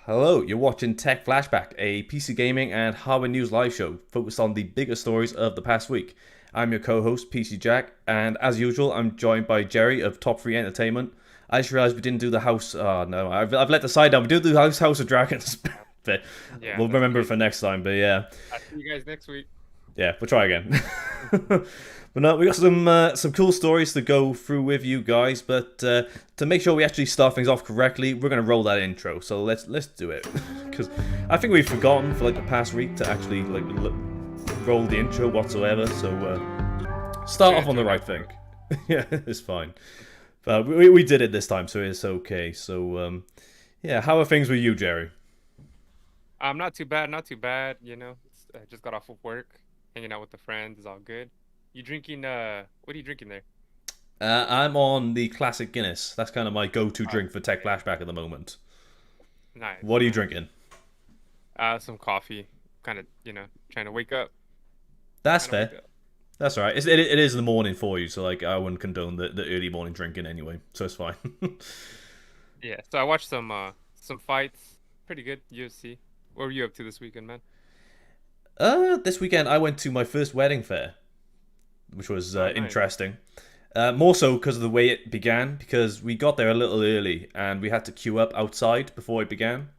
Hello, you're watching Tech Flashback, a PC gaming and hardware news live show focused on the biggest stories of the past week. I'm your co-host, PC Jack, and as usual, I'm joined by Jerry of Top 3 Entertainment. I just realized we didn't do the house. Oh no, I've let the side down. We did the House of Dragons, but Yeah, we'll that's remember okay. for next time. But yeah, I'll see you guys next week. yeah, we'll try again. But no, we got some cool stories to go through with you guys. But to make sure we actually start things off correctly, we're gonna roll that intro. So let's do it because I think we've forgotten for like the past week to actually roll the intro whatsoever. So start Turn off on into the an right outro. thing. Yeah, it's fine. But we did it this time, so it's okay. So yeah, how are things with you, Jerry? Not too bad, not too bad. I just got off of work, hanging out with the friends. Is all good. You drinking? What are you drinking there? I'm on the classic Guinness. That's kind of my go-to Oh, drink for Tech yeah. Flashback at the moment. Nice, What are you nice. drinking? Some coffee. Kind of, trying to wake up. That's Trying to fair. wake up. That's all right. It is the morning for you, so like I wouldn't condone the early morning drinking anyway, so it's fine. Yeah. So I watched some fights. Pretty good. UFC. What were you up to this weekend, man? This weekend I went to my first wedding fair, which was Oh, nice. interesting. More so because of the way it began, because we got there a little early and we had to queue up outside before it began.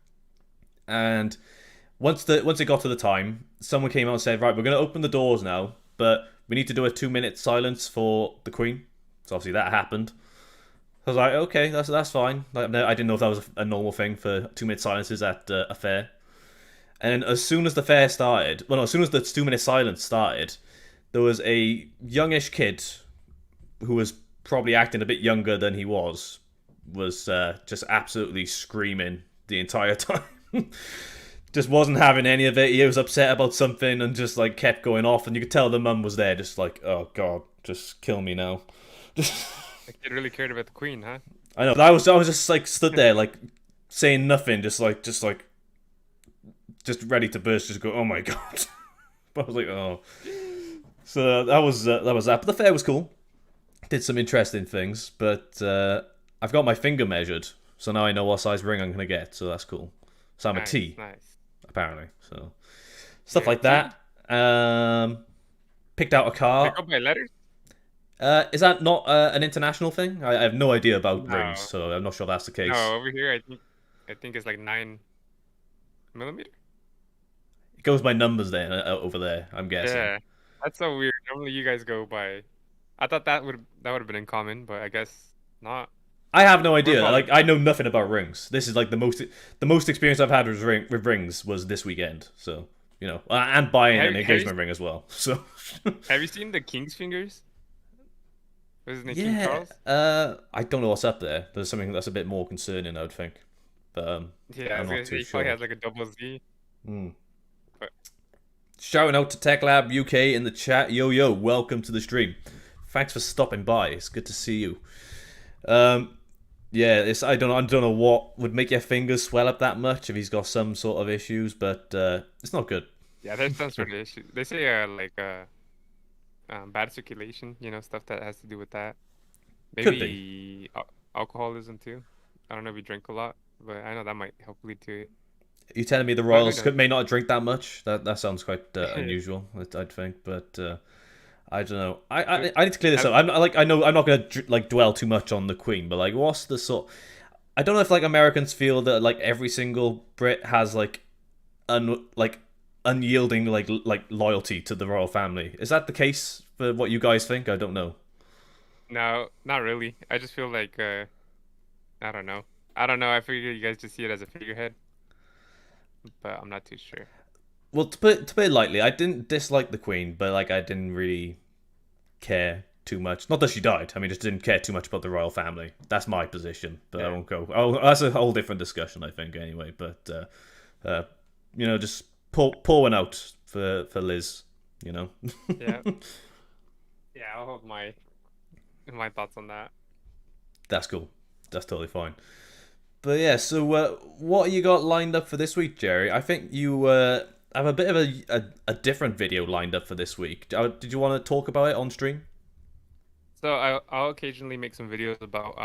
And once it got to the time, someone came out and said, "Right, we're going to open the doors now, but we need to do a 2 minute silence for the Queen." So obviously that happened. I was like, okay, that's fine. Like, I didn't know if that was a normal thing for 2 minute silences at a fair. And as soon as the fair started, well, no, as soon as the 2 minute silence started, there was a youngish kid who was probably acting a bit younger than he was just absolutely screaming the entire time. Just wasn't having any of it. He was upset about something and just like kept going off. And you could tell the mum was there, just like, oh god, just kill me now. The kid really cared about the queen, huh? I know. I was just like stood there, like saying nothing, just ready to burst, just go, oh my god. But I was like, oh. So that was that. But the fair was cool. Did some interesting things, but I've got my finger measured, so now I know what size ring I'm gonna get. So that's cool. So I'm a Nice, T nice. apparently. So stuff You're a like T? that. Picked out a They car. go by letters? Is that not an international thing? I have no idea about rings, No. so I'm not sure if that's the case. No, over here I think it's like 9 millimeter. It goes by numbers there over there. I'm guessing. Yeah, that's so weird. Normally you guys go by. I thought that would have been in common, but I guess not. I have no We're idea. following. Like I know nothing about rings. This is like the most experience I've had with rings was this weekend. So and buying Have, an have you engagement ring as well. So have you seen the King's fingers? Was his name King yeah, Charles? I don't know what's up there. There's something that's a bit more concerning, I would think, but Yeah, I I'm was not gonna say too he probably sure. has like a double Z. Hmm. But Shouting out to Tech Lab UK in the chat. Yo yo, welcome to the stream. Thanks for stopping by. It's good to see you. Um, yeah, I don't know what would make your fingers swell up that much if he's got some sort of issues, but it's not good. yeah, there's some sort of issue. They say bad circulation. Stuff that has to do with that. Could be. Maybe alcoholism too. I don't know if you drink a lot, but I know that might help lead to it. You telling me the But who Royals knows? may not drink that much? That sounds quite unusual. I'd think, but I don't know. I need to clear this Have, up. I know I'm not gonna like dwell too much on the Queen, but like, what's the sort? I don't know if like Americans feel that like every single Brit has like unyielding like loyalty to the royal family. Is that the case for what you guys think? I don't know. no, not really. I just feel like I don't know. I don't know. I figure you guys just see it as a figurehead, but I'm not too sure. Well, to put it lightly, I didn't dislike the Queen, but like I didn't really care too much. Not that she died. I mean, just didn't care too much about the royal family. That's my position, but I Yeah. won't go. Oh, that's a whole different discussion, I think. Anyway, but uh, just pour one out for Liz. You know, Yeah. Yeah, I'll hold my thoughts on that. that's cool. That's totally fine. But yeah, so what you got lined up for this week, Jerry? I think you have a bit of a different video lined up for this week. Did you want to talk about it on stream? So I'll occasionally make some videos about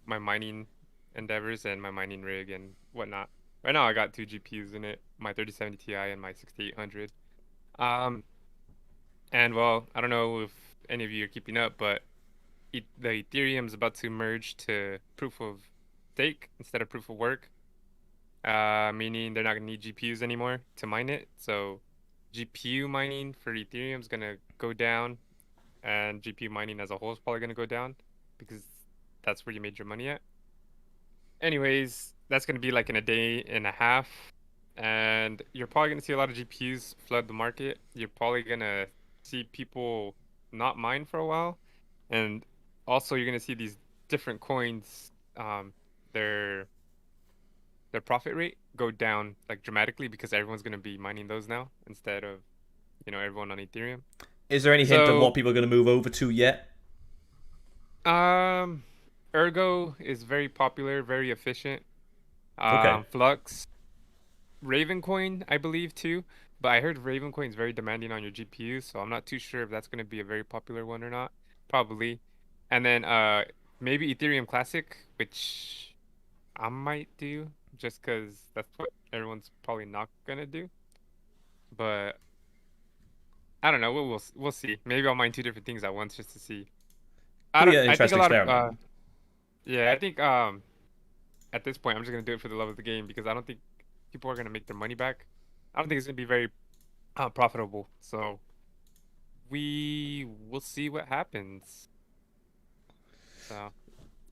my mining endeavors and my mining rig and whatnot. Right now I got two GPUs in it, my 3070 Ti and my 6800. Um, and well, I don't know if any of you are keeping up, but the Ethereum is about to merge to proof of stake instead of proof of work, meaning they're not gonna need GPUs anymore to mine it. So GPU mining for Ethereum is gonna go down, and GPU mining as a whole is probably gonna go down because that's where you made your money at. Anyways, that's gonna be like in a day and a half, and you're probably gonna see a lot of GPUs flood the market. You're probably gonna see people not mine for a while, and also you're gonna see these different coins, their their profit rate go down like dramatically because everyone's gonna be mining those now instead of everyone on Ethereum. Is there any hint of what So, people are going to move over to yet? um, Ergo is very popular, very efficient. Okay. Flux. Ravencoin, I believe too, but I heard Ravencoin is very demanding on your GPU, so I'm not too sure if that's going to be a very popular one or not. Probably. And then maybe Ethereum Classic, which I might do just because that's what everyone's probably not going to do. But I don't know. We'll see. Maybe I'll mine two different things at once just to see. I Could be don't an I think a interesting lot of experiment. yeah, I think at this point I'm just going to do it for the love of the game because I don't think people are going to make their money back. I don't think it's going to be very profitable. So we will see what happens. So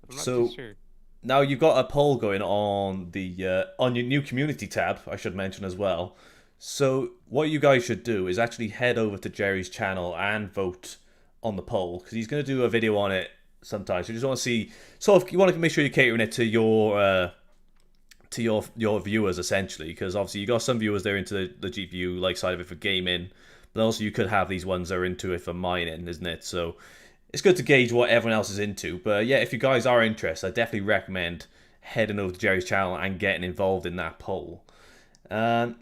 I'm not too So sure. now you've got a poll going on the on your new community tab. I should mention as well. So what you guys should do is actually head over to Jerry's channel and vote on the poll because he's going to do a video on it sometime. So you just want to see sort of you want to make sure you're catering it to your viewers essentially because obviously you got some viewers there into the GPU like side of it for gaming, but also you could have these ones that are into it for mining, isn't it? So it's good to gauge what everyone else is into. But yeah, if you guys are interested, I definitely recommend heading over to Jerry's channel and getting involved in that poll. Um,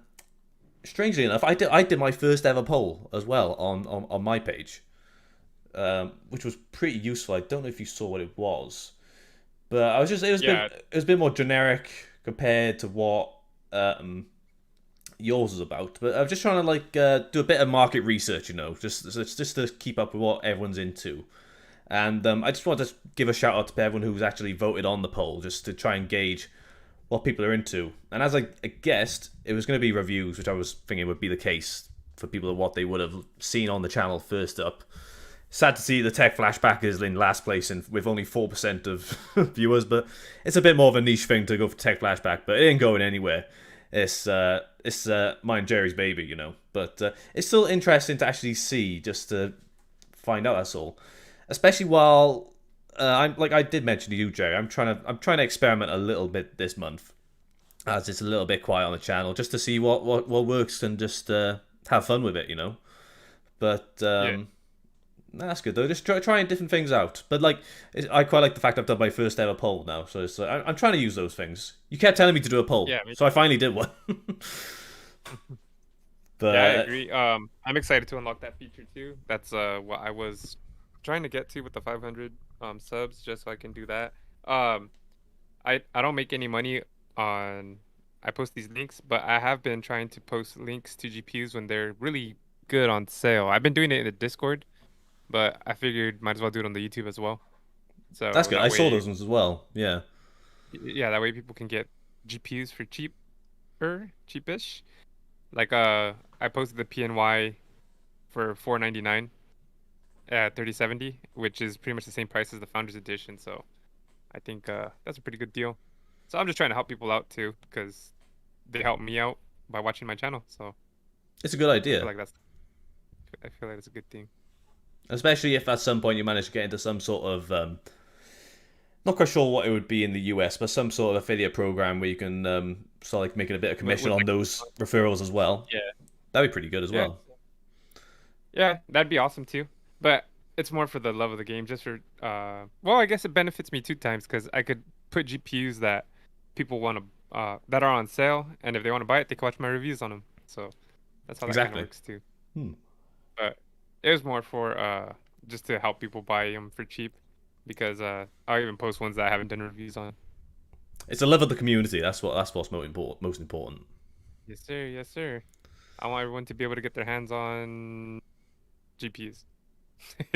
Strangely enough, I did my first ever poll as well on my page, which was pretty useful. I don't know if you saw what it was, but I was just Yeah, it was a bit more generic compared to what yours is about. But I'm just trying to like do a bit of market research, just to keep up with what everyone's into. And I just want to give a shout out to everyone who's actually voted on the poll, just to try and gauge what people are into. And as I guessed, it was going to be reviews, which I was thinking would be the case for people of what they would have seen on the channel first up. Sad to see the Tech Flashback is in last place and with only 4% of viewers, but it's a bit more of a niche thing to go for Tech Flashback, but it ain't going anywhere. It's mine Jerry's baby, But it's still interesting to actually see, just to find out. That's all. Especially while I'm like I did mention to you, Jerry. I'm trying to experiment a little bit this month, as it's a little bit quiet on the channel, just to see what works and just have fun with it. But yeah, that's good though. Just trying different things out. But like, I quite like the fact I've done my first ever poll now. So I'm trying to use those things. You kept telling me to do a poll, yeah, me so I too. finally did one. Yeah, I But agree. I'm excited to unlock that feature too. That's what I was trying to get to with the 500 subs, just so I can do that. Um, I don't make any money on I post these links, but I have been trying to post links to GPUs when they're really good on sale. I've been doing it in the Discord, but I figured might as well do it on the YouTube as well. that's So good. I that saw way, those ones as well. Yeah, yeah, that way people can get GPUs for cheapish. Like I posted the PNY for 499 at 3070, which is pretty much the same price as the Founders Edition. So I think that's a pretty good deal. So I'm just trying to help people out too, because they help me out by watching my channel. So it's a good I feel idea. like it's a good thing. Especially if at some point you manage to get into some sort of not quite sure what it would be in the US, but some sort of affiliate program where you can start like making a bit of commission With on like those referrals as well. yeah, That'd be pretty good as yeah, well. yeah, that'd be awesome too. But it's more for the love of the game, just for well, I guess it benefits me two times because I could put GPUs that people want to that are on sale, and if they want to buy it, they can watch my reviews on them. So that's how that kind of Exactly. works too. Hmm. But it was more for just to help people buy them for cheap because I'll even post ones that I haven't done reviews on. It's the love of the community. That's what's most important. Yes, sir. Yes, sir. I want everyone to be able to get their hands on GPUs.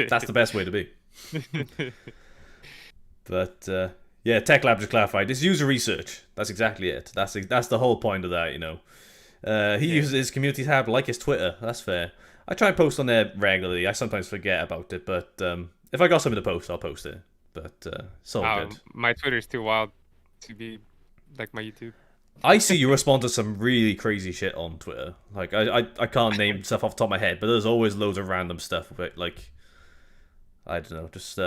That's the best way to be. But yeah, Tech Lab just clarified. It's user research. That's exactly it. That's the whole point of that. He Yeah. uses his community tab like his Twitter. That's fair. I try and post on there regularly. I sometimes forget about it, but if I got something to post, I'll post it. But it's all good. My Twitter's too wild to be like my YouTube. I see you respond to some really crazy shit on Twitter. Like I can't name stuff off the top of my head, but there's always loads of random stuff about like I don't know, just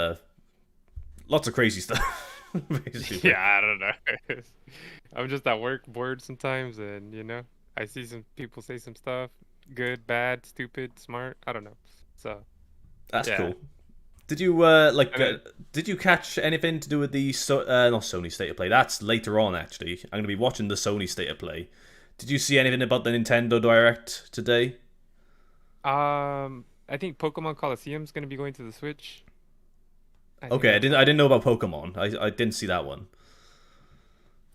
lots of crazy stuff. Basically. Yeah, I don't know. I'm just at work bored sometimes, and I see some people say some stuff, good, bad, stupid, smart. I don't know. So That's yeah, cool. Did you and then did you catch anything to do with the not Sony State of Play? That's later on actually. I'm gonna be watching the Sony State of Play. Did you see anything about the Nintendo Direct today? I think Pokemon Coliseum's gonna be going to the Switch. I think Okay, I that's didn't all. I didn't know about Pokemon. I didn't see that one.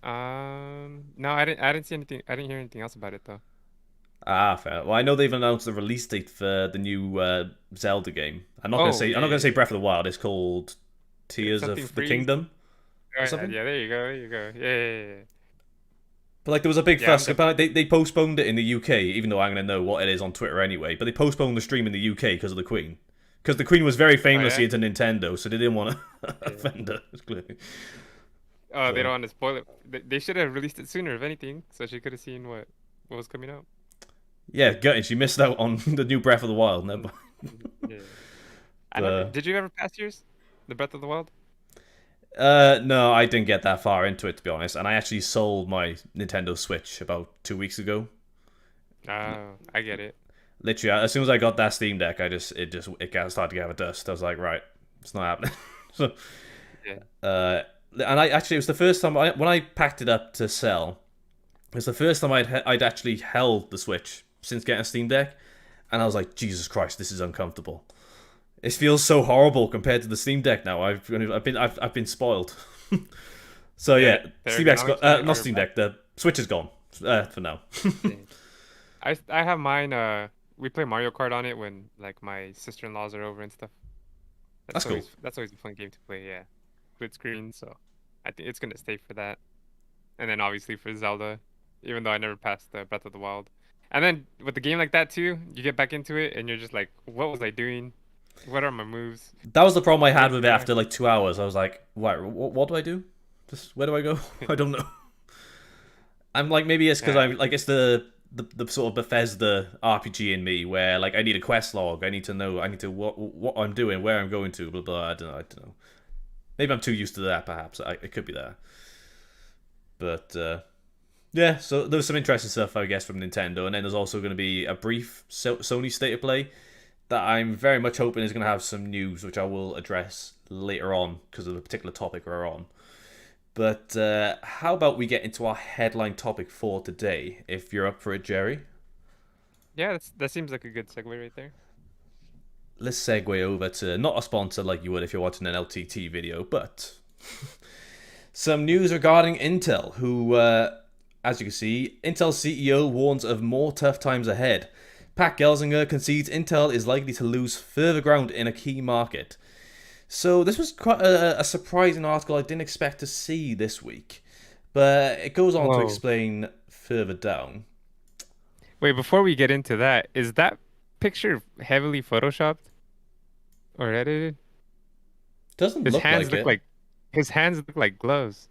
No, I didn't see anything. I didn't hear anything else about it though. Ah, fair. Well, I know they've announced the release date for the new Zelda game. Oh I'm not yeah, gonna say Breath of the Wild. It's called it's Tears something of the free. Kingdom Oh, or yeah, something. yeah, there you go, there you go. Yeah, yeah, yeah. But like there was a big Yeah, I'm fuss definitely. about it. They postponed it in the UK, even though I'm gonna know what it is on Twitter anyway. But they postponed the stream in the UK because of the Queen. Because the Queen was very Oh yeah. famously into Nintendo, so they didn't want to Yeah. offend her. Clearly. Oh, they So don't want to spoil it. They should have released it sooner, if anything, so she could have seen what was coming out. yeah, gutted. She missed out on the new Breath of the Wild. Never. Yeah. I never. Uh, Did you ever pass yours? The Breath of the Wild? no, I didn't get that far into it to be honest, and I actually sold my Nintendo Switch about 2 weeks ago. Oh, I get it. Literally, as soon as I got that Steam Deck, it got started to gather dust. I was like, right, it's not happening. So, Yeah. uh, and I actually it was the first time when I packed it up to sell. It was the first time I'd actually held the Switch since getting a Steam Deck, and I was like, Jesus Christ, this is uncomfortable. It feels so horrible compared to the Steam Deck now. I've been spoiled. So Yeah. yeah, The Steam Deck's got ergonomics on it not are Steam bad. Deck. The Switch is gone for now. Yeah. I have mine. We play Mario Kart on it when like my sister-in-laws are over and stuff. That's cool. That's always a fun game to play. Yeah, split screen. So I think it's gonna stay for that. And then obviously for Zelda, even though I never passed the Breath of the Wild. And then with a game like that too, you get back into it and you're just like, what was I doing? What are my moves? That was the problem I had Where's with it the after like 2 hours. I was like, what do I do? Just where do I go? I don't know. I'm like maybe it's because yeah, I'm like it's the sort of Bethesda RPG in me where like I need a quest log. I need to know. I need to what I'm doing, where I'm going to. Blah blah. I don't know. I don't know. Maybe I'm too used to that. Perhaps it could be that. But yeah. So there was some interesting stuff I guess from Nintendo, and then there's also going to be a brief Sony state of play that I'm very much hoping is going to have some news, which I will address later on because of the particular topic we're on. But how about we get into our headline topic for today, if you're up for it, Jerry? yeah. That seems like a good segue right there. Let's segue over to not a sponsor like you would if you're watching an LTT video, but some news regarding Intel, who, as you can see, Intel CEO warns of more tough times ahead. Pat Gelsinger concedes Intel is likely to lose further ground in a key market. So this was quite a surprising article I didn't expect to see this week. But it goes on to Whoa. explain further down. Wait, before we get into that, is that picture heavily photoshopped or edited? Doesn't His look hands like look it. like his hands look like gloves.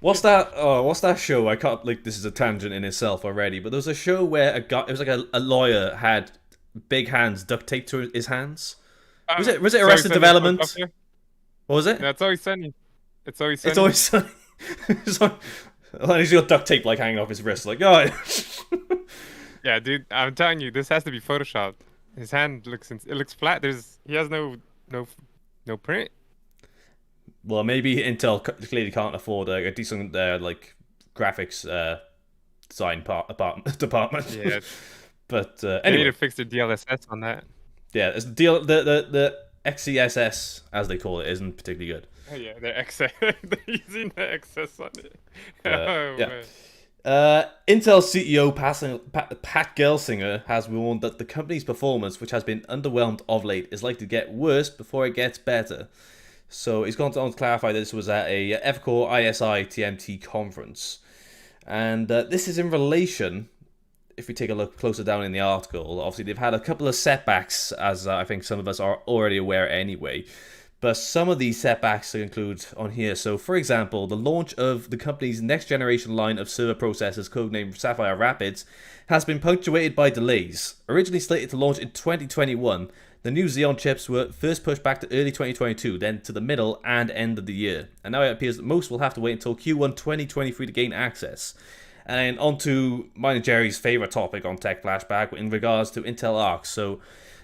What's that show? I can't like this is a tangent in itself already, but there was a show where a guy it was like a lawyer had big hands duct taped to his hands. Was it Sorry, Arrested Sunny Development? Helicopter? What was it? That's always sunny. It's always It's sunny. always sunny. It's like, and he's got duct tape like hanging off his wrist, like oh. Yeah, dude, I'm telling you, this has to be photoshopped. His hand it looks flat. He has no no print. Well, maybe Intel clearly can't afford a decent like graphics design department. Yeah, But they need anyway, to fix their DLSS on that. yeah, it's the deal. The XCSS, as they call it, isn't particularly good. Oh yeah, they're excess. They're using the excess on it. But Oh yeah. man. Intel CEO Pat Gelsinger has warned that the company's performance, which has been underwhelmed of late, is likely to get worse before it gets better. So he's gone on to clarify that this was at a Evercore ISI TMT conference. And this is in relation, if we take a look closer down in the article, obviously they've had a couple of setbacks, as I think some of us are already aware anyway. But some of these setbacks include on here. So, for example, the launch of the company's next generation line of server processors, codenamed Sapphire Rapids, has been punctuated by delays. Originally slated to launch in 2021, the new Xeon chips were first pushed back to early 2022, then to the middle and end of the year. And now it appears that most will have to wait until Q1 2023 to gain access. And on to mine and Jerry's favourite topic on Tech Flashback in regards to Intel Arc. So,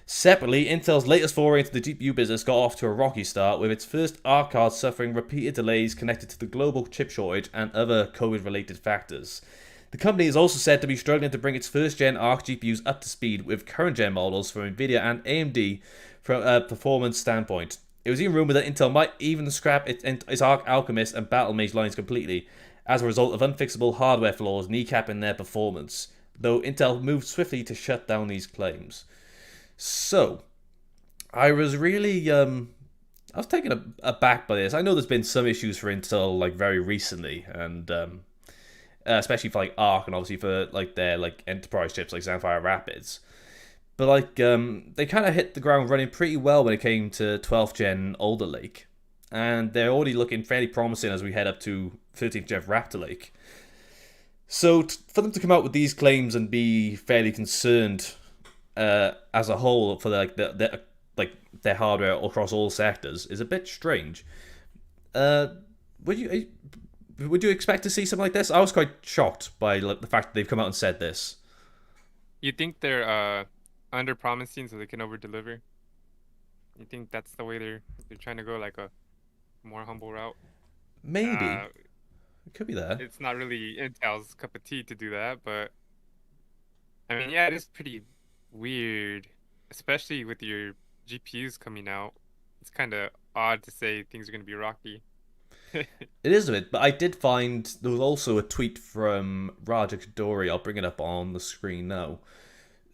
separately, Intel's latest foray into the GPU business got off to a rocky start, with its first Arc card suffering repeated delays connected to the global chip shortage and other COVID-related factors. The company is also said to be struggling to bring its first-gen Arc GPUs up to speed with current-gen models from Nvidia and AMD from a performance standpoint. It was even rumoured that Intel might even scrap its Arc Alchemist and Battlemage lines completely, as a result of unfixable hardware flaws kneecapping their performance, though Intel moved swiftly to shut down these claims. So, I was really, I was taken aback by this. I know there's been some issues for Intel, like, very recently, and especially for, like, Arc, and obviously for, like, their, like, enterprise chips, like Sapphire Rapids. But, like, they kind of hit the ground running pretty well when it came to 12th gen Alder Lake. And they're already looking fairly promising as we head up to 13th gen Raptor Lake. So for them to come out with these claims and be fairly concerned as a whole for their hardware across all sectors is a bit strange. Would you expect to see something like this? I was quite shocked by the fact that they've come out and said this. You think they're under promising so they can over deliver? You think that's the way they're trying to go, like a more humble route? Maybe Uh, it could be there. it's not really Intel's cup of tea to do that, but I mean, yeah, it is pretty weird, especially with your GPUs coming out. It's kind of odd to say things are going to be rocky. It is a bit, but I did find there was also a tweet from Raja Kadori. I'll bring it up on the screen now.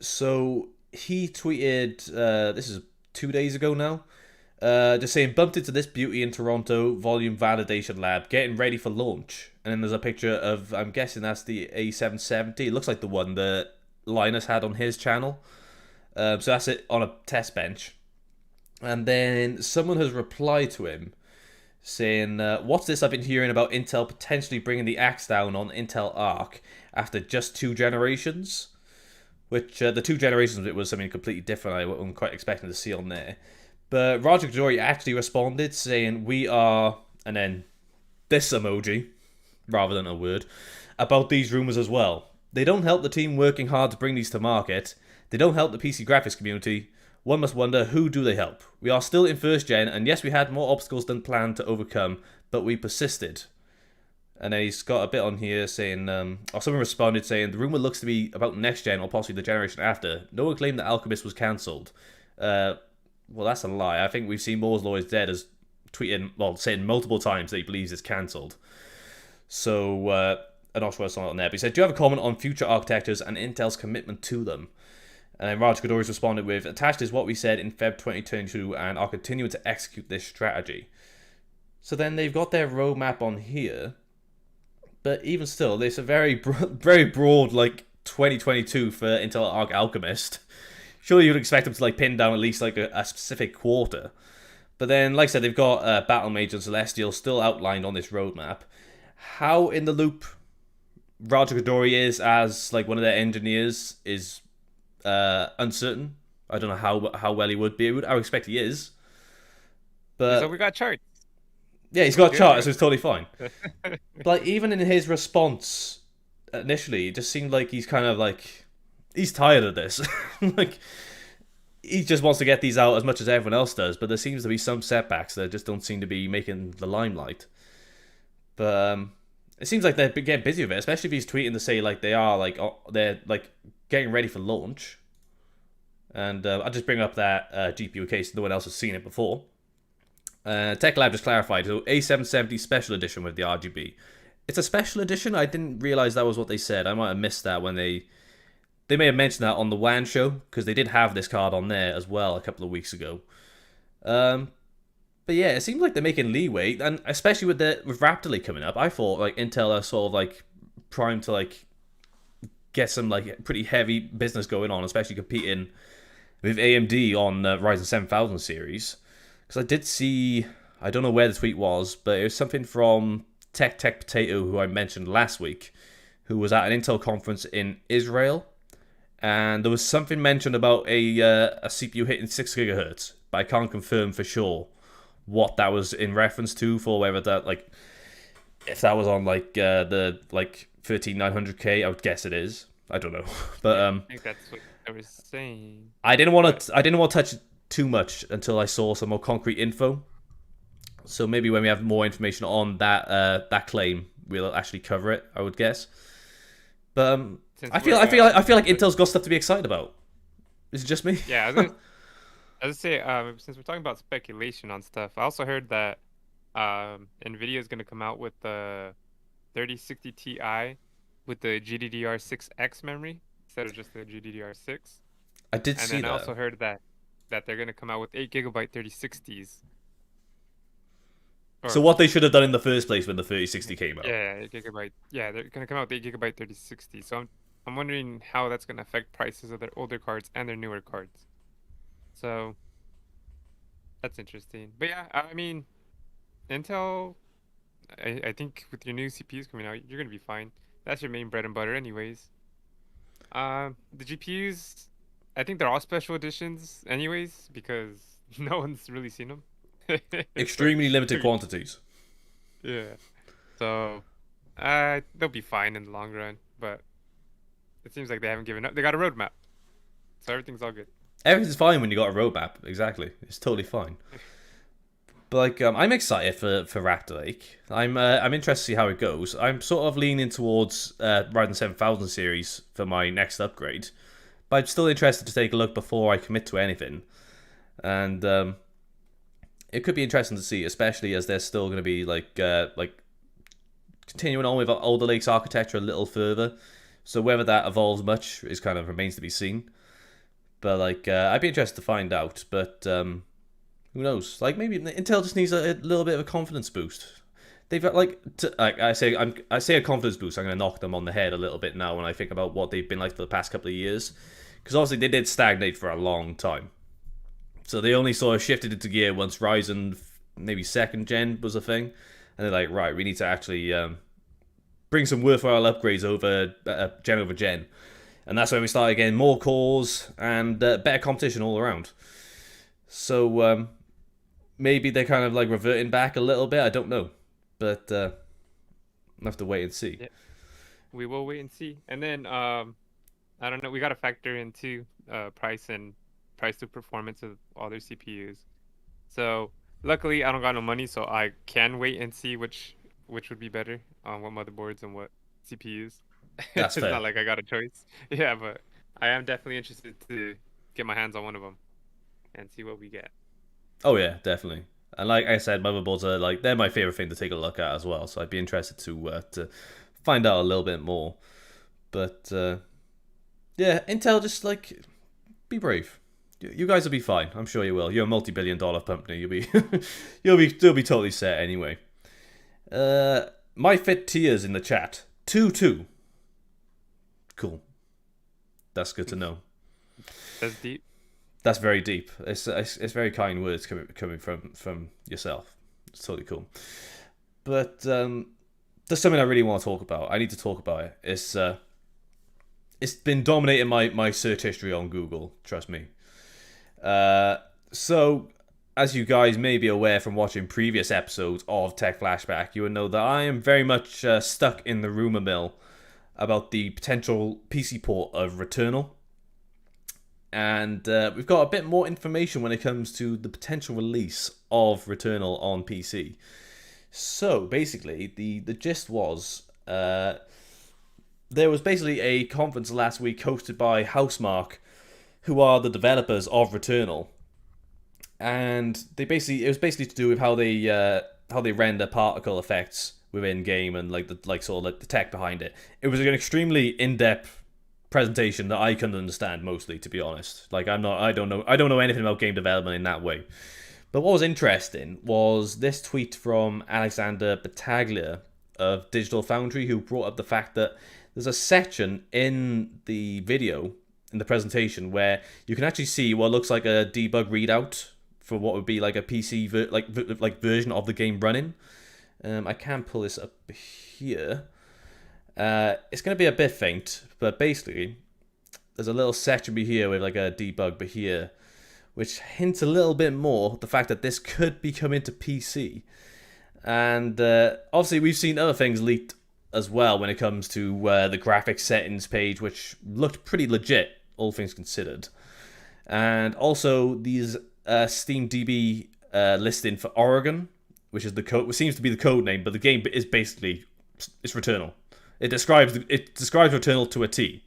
So he tweeted, this is 2 days ago now, just saying, bumped into this beauty in Toronto volume validation lab, getting ready for launch. And then there's a picture of, I'm guessing that's the A770. It looks like the one that Linus had on his channel. So that's it on a test bench. And then someone has replied to him saying, what's this I've been hearing about Intel potentially bringing the axe down on Intel Arc after just 2 generations? Which, the 2 generations of it was something completely different I wasn't quite expecting to see on there. But Roger Jory actually responded saying, we are, and then this emoji, rather than a word, about these rumours as well. They don't help the team working hard to bring these to market. They don't help the PC graphics community. One must wonder, who do they help? We are still in first gen, and yes, we had more obstacles than planned to overcome, but we persisted. And then he's got a bit on here saying, or someone responded saying, the rumour looks to be about next gen, or possibly the generation after. No one claimed that Alchemist was cancelled. Well, that's a lie. I think we've seen Moore's Law is Dead as tweeting, well, saying multiple times that he believes it's cancelled. So, I'm not sure what's on there. But he said, do you have a comment on future architectures and Intel's commitment to them? And then Raj Kadori's responded with, attached is what we said in Feb 2022 and are continuing to execute this strategy. So then they've got their roadmap on here. But even still, there's a very, very broad, like, 2022 for Intel Arc Alchemist. Surely you'd expect them to, like, pin down at least, like, a specific quarter. But then, like I said, they've got Battlemage and Celestial still outlined on this roadmap. How in the loop Raja Kadori is as, like, one of their engineers is uncertain. I don't know how well he would be. I would expect he is. But So we got charts. yeah, he's got a chart, so it's totally fine. But like, even in his response initially, it just seemed like he's kind of like he's tired of this. Like he just wants to get these out as much as everyone else does. But there seems to be some setbacks that just don't seem to be making the limelight. But it seems like they're getting busy with it, especially if he's tweeting to say like they're like getting ready for launch. And I'll just bring up that GPU in case no one else has seen it before. TechLab just clarified, so A770 Special Edition with the RGB. It's a special edition. I didn't realize that was what they said. I might have missed that when they may have mentioned that on the WAN show because they did have this card on there as well a couple of weeks ago. But yeah, it seems like they're making leeway, and especially with Raptor Lake coming up, I thought like Intel are sort of like primed to like get some like pretty heavy business going on, especially competing with AMD on Ryzen 7000 series. Because I did see, I don't know where the tweet was, but it was something from Tech Potato, who I mentioned last week, who was at an Intel conference in Israel, and there was something mentioned about a CPU hitting 6 gigahertz, but I can't confirm for sure what that was in reference to, for whether that like if that was on like the like 13900K. I would guess it is. I don't know, but I think that's what I was saying. I didn't want to touch it too much until I saw some more concrete info. So maybe when we have more information on that claim, we'll actually cover it. I would guess. But I feel like Intel's got stuff to be excited about. Is it just me? Yeah, I was gonna say, since we're talking about speculation on stuff, I also heard that Nvidia is gonna come out with the 3060 Ti with the GDDR6X memory instead of just the GDDR6. I did And see then I that. also heard that they're gonna come out with 8 GB 3060s. So Or what they should have done in the first place when the 3060 came out. yeah, 8 GB. Yeah, they're gonna come out with 8 GB 3060. So I'm wondering how that's gonna affect prices of their older cards and their newer cards. So that's interesting. But yeah, I mean, Intel, I think with your new CPUs coming out, you're gonna be fine. That's your main bread and butter, anyways. The GPUs, I think they're all special editions, anyways, because no one's really seen them. So Extremely limited quantities. yeah, so they'll be fine in the long run. But it seems like they haven't given up. They got a roadmap, so everything's all good. Everything's fine when you got a roadmap. Exactly, it's totally fine. But like, I'm excited for Raptor Lake. I'm interested to see how it goes. I'm sort of leaning towards Ryzen 7000 series for my next upgrade, but I'm still interested to take a look before I commit to anything. And it could be interesting to see, especially as they're still going to be like continuing on with Older Lake's architecture a little further. So whether that evolves much is kind of remains to be seen. But like, I'd be interested to find out. But who knows? Like maybe Intel just needs a little bit of a confidence boost. They've got I say a confidence boost. I'm going to knock them on the head a little bit now when I think about what they've been like for the past couple of years, because obviously they did stagnate for a long time. So they only sort of shifted into gear once Ryzen maybe second gen was a thing, and they're like, right, we need to actually bring some worthwhile upgrades over gen, and that's when we started getting more cores and better competition all around. So maybe they're kind of like reverting back a little bit. I don't know, but we'll have to wait and see. Yeah, we will wait and see. And then I don't know. We got to factor into price to performance of all their CPUs. So luckily, I don't got no money, so I can wait and see which would be better on what motherboards and what CPUs. That's It's fair. not like I got a choice. Yeah, but I am definitely interested to get my hands on one of them and see what we get. Oh yeah, definitely. And like I said, motherboards are like they're my favorite thing to take a look at as well. So I'd be interested to find out a little bit more. But yeah, Intel just like be brave. You guys will be fine. I'm sure you will. You're a multi-billion-dollar company. You'll be totally set anyway. My fit tiers in the chat 2-2. Cool. That's good to know. That's deep. That's very deep. It's very kind words coming from yourself. It's totally cool. But there's something I really want to talk about. I need to talk about it. It's been dominating my search history on Google. Trust me. So, as you guys may be aware from watching previous episodes of Tech Flashback, you would know that I am very much stuck in the rumor mill about the potential PC port of Returnal. And we've got a bit more information when it comes to the potential release of Returnal on PC. So, basically, the gist was there was basically a conference last week hosted by Housemarque who are the developers of Returnal, and it was basically to do with how they render particle effects within game and like sort of like the tech behind it. It was an extremely in depth presentation that I couldn't understand mostly, to be honest. Like I don't know anything about game development in that way. But what was interesting was this tweet from Alexander Battaglia of Digital Foundry, who brought up the fact that there's a section in the video, in the presentation, where you can actually see what looks like a debug readout for what would be like a PC version of the game running. I can pull this up here. It's going to be a bit faint, but basically, there's a little section here with like a debug here, which hints a little bit more the fact that this could be coming to PC. And obviously, we've seen other things leaked as well when it comes to the graphics settings page, which looked pretty legit, all things considered. And also, these SteamDB listing for Oregon, which is the code, which seems to be the code name, but the game is basically it's Returnal. It describes Returnal to a T.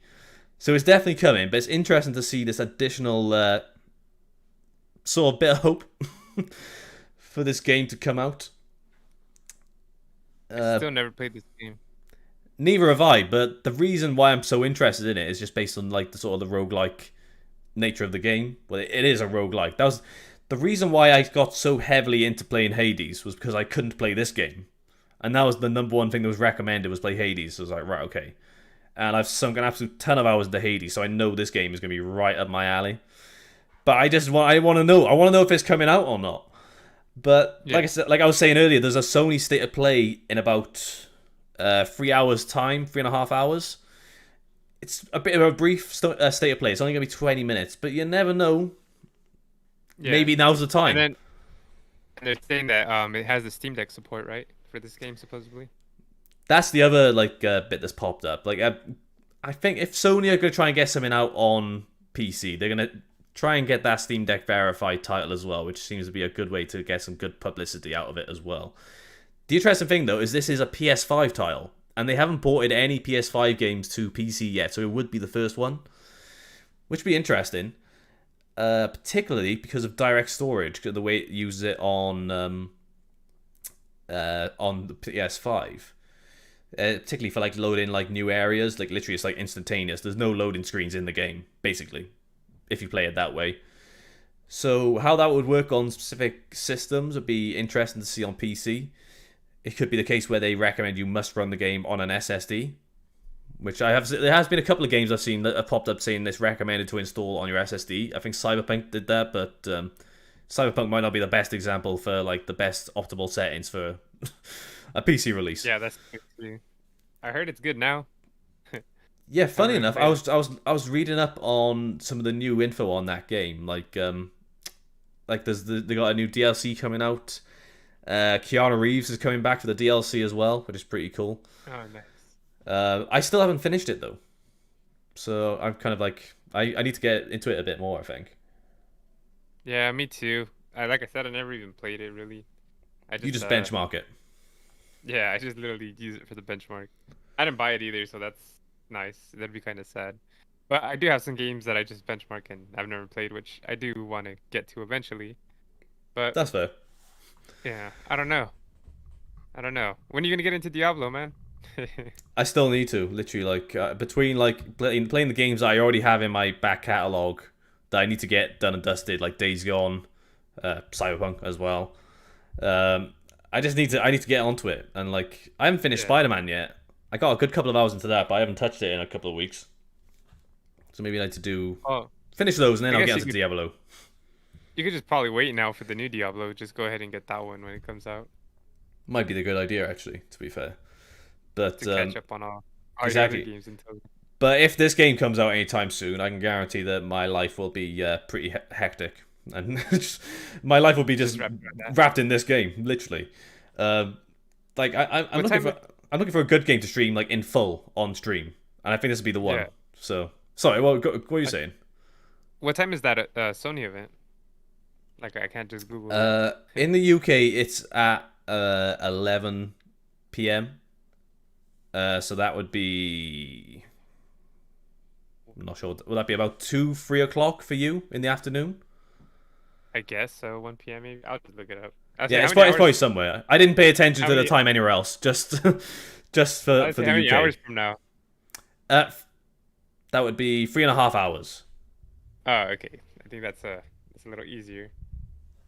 So it's definitely coming, but it's interesting to see this additional sort of bit of hope for this game to come out. I still never played this game. Neither have I, but the reason why I'm so interested in it is just based on like the sort of the roguelike nature of the game. Well, it is a roguelike. That was the reason why I got so heavily into playing Hades, was because I couldn't play this game. And that was the number one thing that was recommended, was play Hades. So I was like, right, okay. And I've sunk an absolute ton of hours into Hades, so I know this game is going to be right up my alley. But I want to know if it's coming out or not. But Yeah. like I said, like I was saying earlier, there's a Sony State of Play in about 3 hours time, 3.5 hours. It's a bit of a brief state of play. It's only going to be 20 minutes, but you never know. Yeah. Maybe now's the time. And they're saying that it has the Steam Deck support, right, for this game supposedly. That's the other like bit that's popped up. Like I think if Sony are going to try and get something out on PC, they're going to try and get that Steam Deck verified title as well, which seems to be a good way to get some good publicity out of it as well. The interesting thing though is this is a PS5 title, and they haven't ported any PS5 games to PC yet, so it would be the first one, which would be interesting. Particularly because of direct storage, the way it uses it on the PS5. Particularly for like loading like new areas, like literally it's like instantaneous. There's no loading screens in the game, basically, if you play it that way. So how that would work on specific systems would be interesting to see on PC. It could be the case where they recommend you must run the game on an SSD, which there has been a couple of games I've seen that have popped up saying it's recommended to install on your SSD. I think Cyberpunk did that, but Cyberpunk might not be the best example for like the best optimal settings for a PC release. Yeah, that's good too. I heard it's good now. Yeah, funny Haven't enough, played I was reading up on some of the new info on that game. Like they got a new DLC coming out. Keanu Reeves is coming back for the DLC as well, which is pretty cool. Oh, nice. I still haven't finished it though, so I'm kind of like I need to get into it a bit more, I think. Yeah, me too. Like I said, I never even played it really. You just benchmark it. Yeah, I just literally use it for the benchmark. I didn't buy it either, so that's nice. That'd be kind of sad. But I do have some games that I just benchmark and I've never played, which I do want to get to eventually. But That's fair. yeah, I don't know. I don't know. When are you gonna get into Diablo, man? I still need to literally like between like playing the games I already have in my back catalog that I need to get done and dusted, like Days Gone, Cyberpunk as well. I need to get onto it, and like I haven't finished Yeah. Spider-Man yet. I got a good couple of hours into that, but I haven't touched it in a couple of weeks. So maybe I need to Oh, finish those, and then I I'll guess get you into could- Diablo. you could just probably wait now for the new Diablo. Just go ahead and get that one when it comes out Might be the good idea, actually, to be fair. But to catch up on all your exactly. other games until. But if this game comes out anytime soon, I can guarantee that my life will be pretty hectic, and my life will be just wrapped in this game, literally. Like I'm looking for a good game to stream like in full on stream, and I think this will be the one. Yeah. So sorry, what were you saying? What time is that Sony event? Like I can't just Google it. In the UK, it's at 11 p.m. So that would be I'm not sure. Will that be about 2, 3 o'clock for you in the afternoon? I guess so. 1 p.m. maybe. I'll just look it up. I'll say Yeah, how many it's probably hours? somewhere. I didn't pay attention How to the many? time anywhere else. Just just I'll for say how the many UK. hours from now? Uh, that would be 3.5 hours. Oh, okay. I think that's a little easier.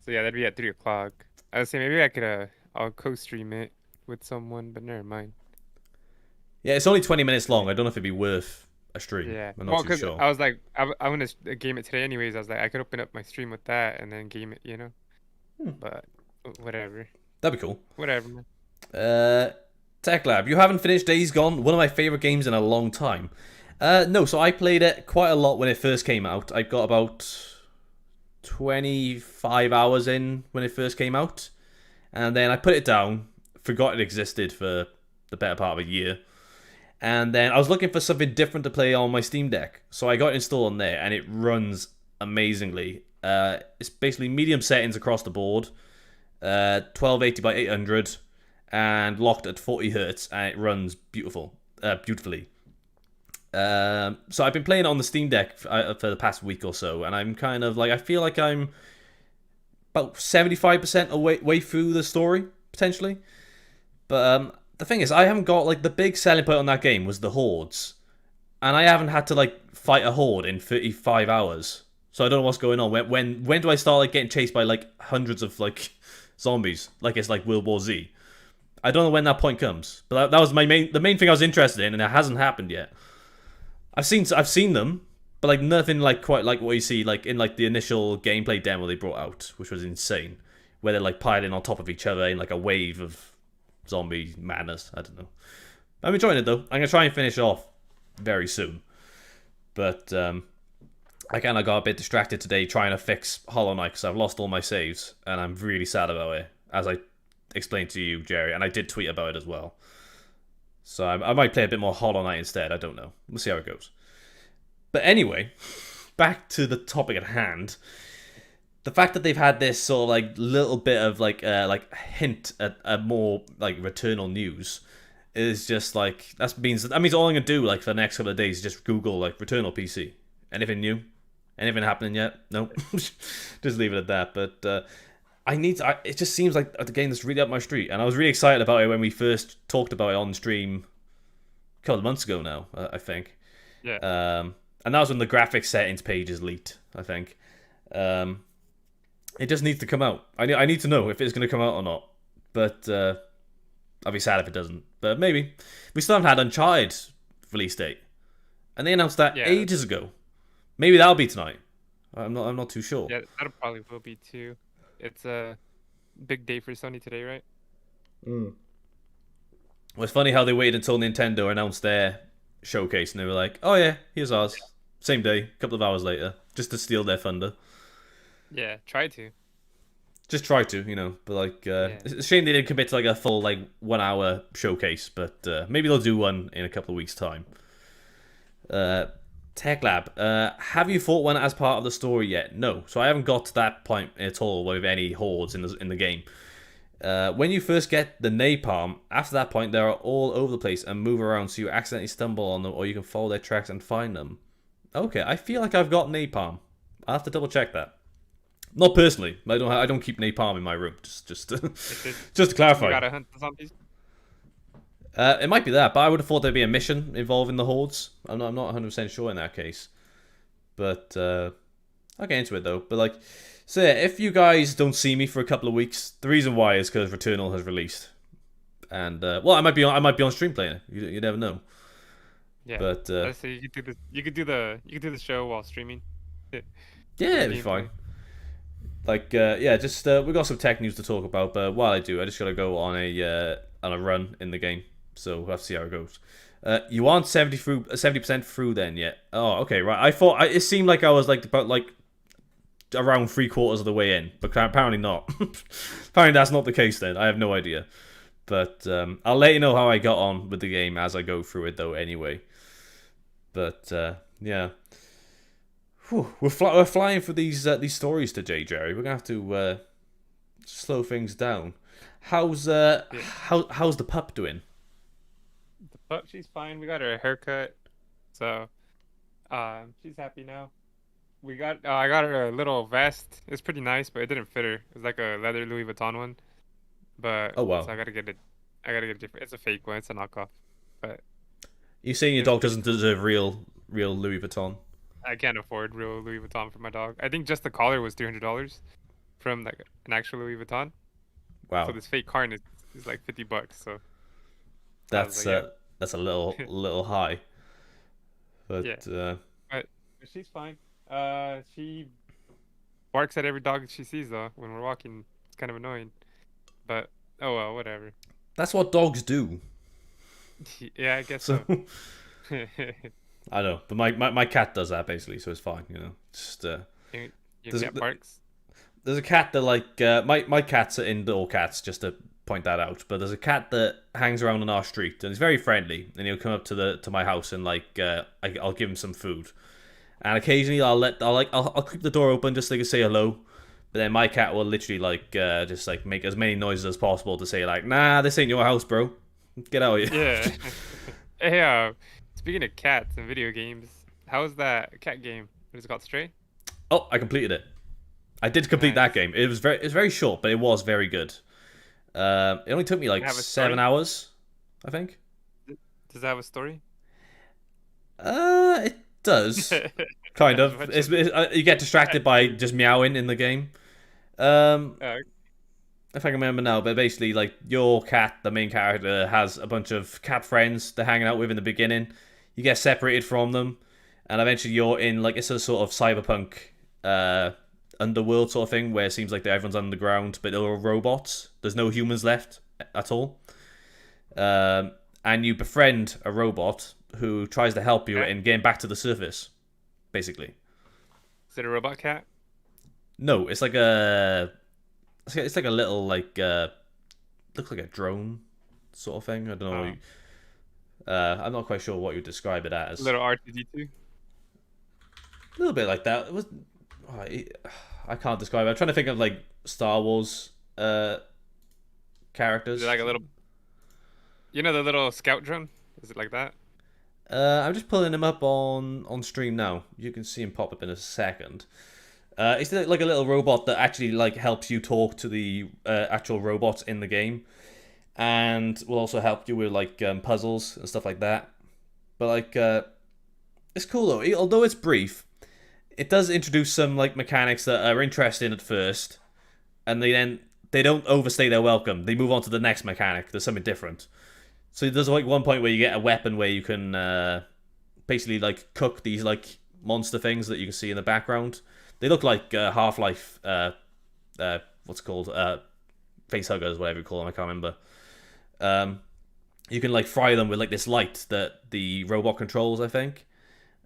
So yeah, that'd be at 3 o'clock. I was say maybe I could I'll co-stream it with someone, but never mind. Yeah, it's only 20 minutes Yeah. long. I don't know if it'd be worth a stream. Yeah. I'm not Well, too cause sure. I was like, I'm gonna game it today anyways. I was like, I could open up my stream with that and then game it, you know. Hmm, But whatever, that'd be cool. whatever, man. Uh, Tech Lab, you haven't finished Days Gone, one of my favorite games in a long time. No, so I played it quite a lot when it first came out. I got about 25 hours in when it first came out, and then I put it down, forgot it existed for the better part of a year, and then I was looking for something different to play on my Steam Deck, so I got it installed on there, and it runs amazingly. It's basically medium settings across the board, 1280 by 800, and locked at 40 hertz, and it runs beautifully. So I've been playing it on the Steam Deck for the past week or so, and I'm kind of like I feel like I'm about 75% way through the story potentially. But the thing is, I haven't got like the big selling point on that game was the hordes, and I haven't had to like fight a horde in 35 hours. So I don't know what's going on. When do I start like getting chased by like hundreds of like zombies, like it's like World War Z? I don't know when that point comes, but that was the main thing I was interested in, and it hasn't happened yet. I've seen them, but like nothing like quite like what you see like in like the initial gameplay demo they brought out, which was insane, where they're like piling on top of each other in like a wave of zombie madness. I don't know. I'm enjoying it though. I'm gonna try and finish off very soon, but I kind of got a bit distracted today trying to fix Hollow Knight because I've lost all my saves, and I'm really sad about it, as I explained to you, Jerry, and I did tweet about it as well. So I might play a bit more Hollow Knight instead. I don't know. We'll see how it goes. But anyway, back to the topic at hand. The fact that they've had this sort of like little bit of like hint at more like Returnal news is just like that means all I'm gonna do like for the next couple of days is just Google like Returnal PC. Anything new? Anything happening yet? No. Just leave it at that. But it just seems like a game that's really up my street, and I was really excited about it when we first talked about it on stream a couple of months ago now, I think. Yeah. And that was when the graphics settings page is leaked, I think. It just needs to come out. I need to know if it's going to come out or not. But I'll be sad if it doesn't. But maybe. We still haven't had Uncharted release date, and they announced that Yeah. ages ago. Maybe that'll be tonight. I'm not too sure. Yeah, that probably will be too. It's a big day for Sony today, right? Well, it's funny how they waited until Nintendo announced their showcase and they were like, "Oh yeah, here's ours." Same day, a couple of hours later, just to steal their thunder. Yeah, try to. Just try to, but like, Yeah. it's a shame they didn't commit to like a full like 1 hour showcase. But maybe they'll do one in a couple of weeks' time. Tech Lab, have you fought one as part of the story yet? No, so I haven't got to that point at all with any hordes in the game. When you first get the napalm, after that point, they are all over the place and move around, so you accidentally stumble on them, or you can follow their tracks and find them. Okay, I feel like I've got napalm. I'll have to double check that. Not personally. I don't keep napalm in my room. Just to, just to You clarify. gotta hunt the zombies. It might be that, but I would have thought there'd be a mission involving the hordes. I'm not 100% sure in that case. But I'll get into it though. But like, so yeah, if you guys don't see me for a couple of weeks, the reason why is because Returnal has released, and well, I might be on stream playing it. You never know. Yeah. But Let's say you could do this. You could do the show while streaming. yeah, it'd be fine. Like yeah, just we got some tech news to talk about. But while I do, I just gotta go on a run in the game. So we'll have to see how it goes. You aren't 70% through then yet. Oh, okay, right. I thought it seemed like I was like about like around 3/4 of the way in, but apparently not. Apparently that's not the case then. I have no idea. But I'll let you know how I got on with the game as I go through it though anyway. But yeah. Whew, we're flying for these stories today, Jerry. We're gonna have to slow things down. How's how's the pup doing? The pup, she's fine. We got her a haircut, so She's happy now. I got her a little vest. It's pretty nice, but it didn't fit her. It's like a leather Louis Vuitton one, but Oh so wow. I gotta get a different. It's a fake one. It's a knockoff, but You saying your it was dog pretty doesn't cool. deserve real Louis Vuitton? I can't afford real Louis Vuitton for my dog. I think just the collar was $300 from like an actual Louis Vuitton. So Wow, this fake harness is like $50. So I was that's like, yeah, that's a little high, but yeah. But she's fine. She barks at every dog she sees though when we're walking. It's kind of annoying, but oh well, whatever. that's what dogs do. Yeah, I guess So so. I don't know, but my cat does that basically, so it's fine. Just your, your there's cat barks. there's a cat that like my cats are indoor cats, just to point that out. But there's a cat that hangs around on our street and he's very friendly, and he'll come up to my house and like I'll give him some food, and occasionally I'll keep the door open just so they can say hello. But then my cat will literally like just like make as many noises as possible to say like, nah, this ain't your house, bro. Get out of here. Yeah. Hey, speaking of cats and video games, how was that cat game? What is it called? Stray? Oh, I completed it. I did complete that Nice. game. It was very short, but it was very good. It only took me Does it like have a 7 hours, I think. Does it have a story? It does kind As of. much as You get cat distracted by game. just meowing in the game. Um, Uh, if I can remember now, but basically, like your cat, the main character, has a bunch of cat friends they're hanging out with in the beginning. You get separated from them, and eventually you're in like it's a sort of cyberpunk uh, underworld sort of thing where it seems like everyone's underground, but they're all robots. There's no humans left at all. And you befriend a robot who tries to help you cat? in getting back to the surface, basically. Is it a robot cat? No, it's like a little like looks like a drone sort of thing. I don't know. Oh, I'm not quite sure what you describe it as. little R2D2. A little bit like that. It was. I can't describe it. I'm trying to think of like Star Wars Is it characters. like a little? You know the little scout drone? Is it like that? I'm just pulling him up on stream now. You can see him pop up in a second. It's like a little robot that actually like helps you talk to the actual robots in the game, and will also help you with like puzzles and stuff like that. But like, it's cool though. Although it's brief, it does introduce some like mechanics that are interesting at first, and they don't overstay their welcome. They move on to the next mechanic. There's something different. So there's like one point where you get a weapon where you can basically like cook these like monster things that you can see in the background. They look like Half Life. What's it called? Face huggers, whatever you call them. I can't remember. Um, you can like fry them with like this light that the robot controls. I think.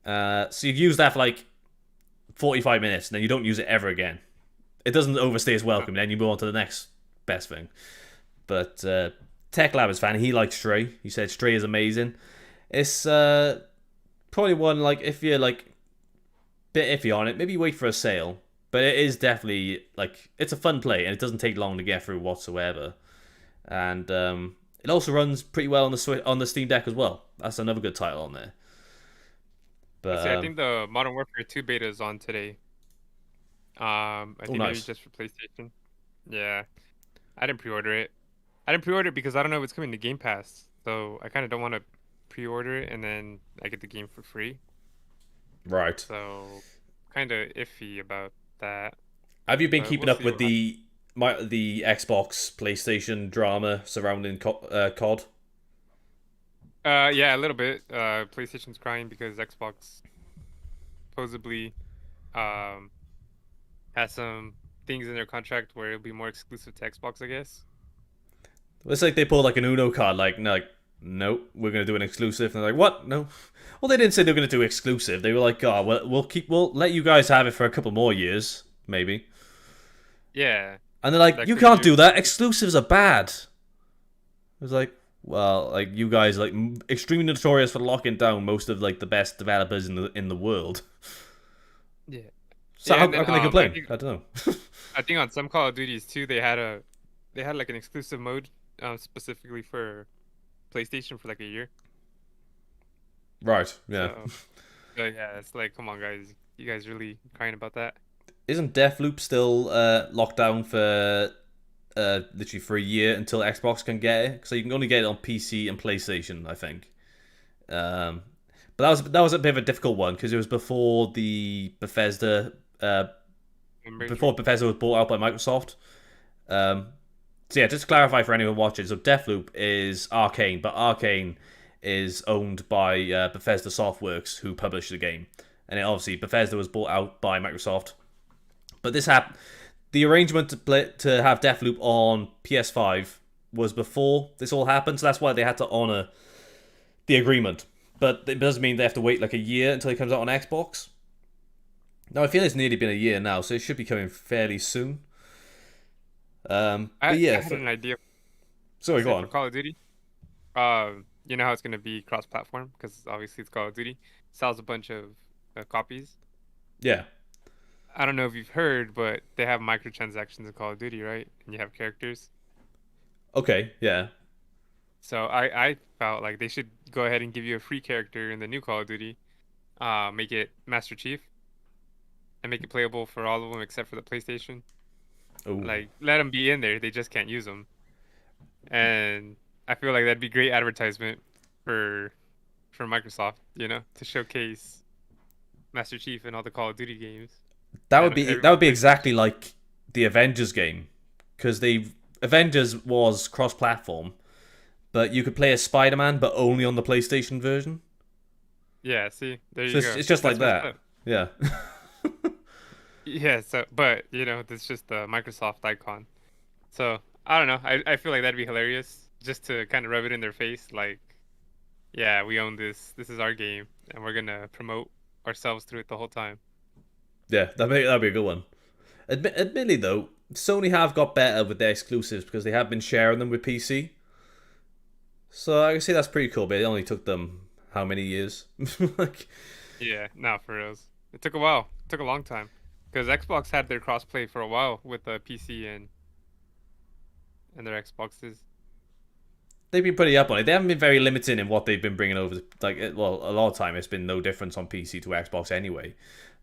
So you use that for like 45 minutes, and then you don't use it ever again. It doesn't overstay its Oh, welcome. Then you move on to the next best thing. But Tech Lab is fan. He likes Stray. He said Stray is amazing. It's probably one like if you're like bit iffy on it, maybe wait for a sale. But it is definitely like it's a fun play and it doesn't take long to get through whatsoever. And it also runs pretty well on the Steam Deck as well. That's another good title on there. I But see. I think the Modern Warfare 2 beta is on today. I oh think maybe nice. just for PlayStation. Yeah, I didn't pre-order it. I didn't pre-order it because I don't know if it's coming to Game Pass. So I kind of don't want to pre-order it and then I get the game for free. Right. So kind of iffy about that. Have you been But we'll keeping up see with what happens. the Xbox PlayStation drama surrounding COD? Yeah, a little bit. PlayStation's crying because Xbox supposedly um has some things in their contract where it'll be more exclusive to Xbox, I guess. It's like they pulled like an Uno card, like no, like nope, we're gonna do an exclusive. And they're like, what? No. Well, they didn't say they were gonna do exclusive. They were like, oh, we'll let you guys have it for a couple more years, maybe. Yeah, And they're like, like you they're gonna can't do do that. exclusive. Exclusives are bad. It was like, well, like you guys like extremely notorious for locking down most of like the best developers in the world. Yeah. So Yeah, and how then can they complain? I don't know. I think on some Call of Duties too, they had like an exclusive mode specifically for PlayStation for like a year. Right. Yeah. So But yeah, it's like, come on, guys, you guys really crying about that? Isn't Deathloop still locked down for literally for a year until Xbox can get it? So you can only get it on PC and PlayStation, I think. Um, but that was a bit of a difficult one because it was Merger. before Bethesda was bought out by Microsoft. Um, so yeah, just to clarify for anyone watching, so Deathloop is Arcane, but Arcane is owned by Bethesda Softworks, who published the game, and obviously Bethesda was bought out by Microsoft. But the arrangement to have Deathloop on PS5 was before this all happened, so that's why they had to honor the agreement. But it doesn't mean they have to wait like a year until it comes out on Xbox. Now I feel it's nearly been a year now, so it should be coming fairly soon. But I yeah, had an idea. sorry, go Say for on. Call of Duty. You know how it's gonna be cross-platform because obviously it's Call of Duty. Sells a bunch of copies. Yeah, I don't know if you've heard, but they have microtransactions in Call of Duty, right? And you have characters. okay, yeah. So I felt like they should go ahead and give you a free character in the new Call of Duty. Make it Master Chief and make it playable for all of them except for the PlayStation. Oh, Like let them be in there. They just can't use them. And I feel like that'd be great advertisement for for Microsoft, to showcase Master Chief in all the Call of Duty games. And that would be everybody plays. exactly like the Avengers game, because the Avengers was cross-platform, but you could play as Spider-Man, but only on the PlayStation version. Yeah, see, there So you go. it's just like That's messed that. up. Yeah, Yeah, so but that's just the Microsoft icon. So I don't know. I feel like that'd be hilarious just to kind of rub it in their face, like, yeah, we own this. This is our game, and we're gonna promote ourselves through it the whole time. yeah, that'd be a good one. Admittedly, though, Sony have got better with their exclusives because they have been sharing them with PC. So I can see that's pretty cool, but it only took them how many years? Like, Yeah, no, for reals. It took a while. It took a long time because Xbox had their crossplay for a while with the PC and their Xboxes. they've been pretty up on it. They haven't been very limited in what they've been bringing over. Like, well, a lot of time it's been no difference on PC to Xbox anyway.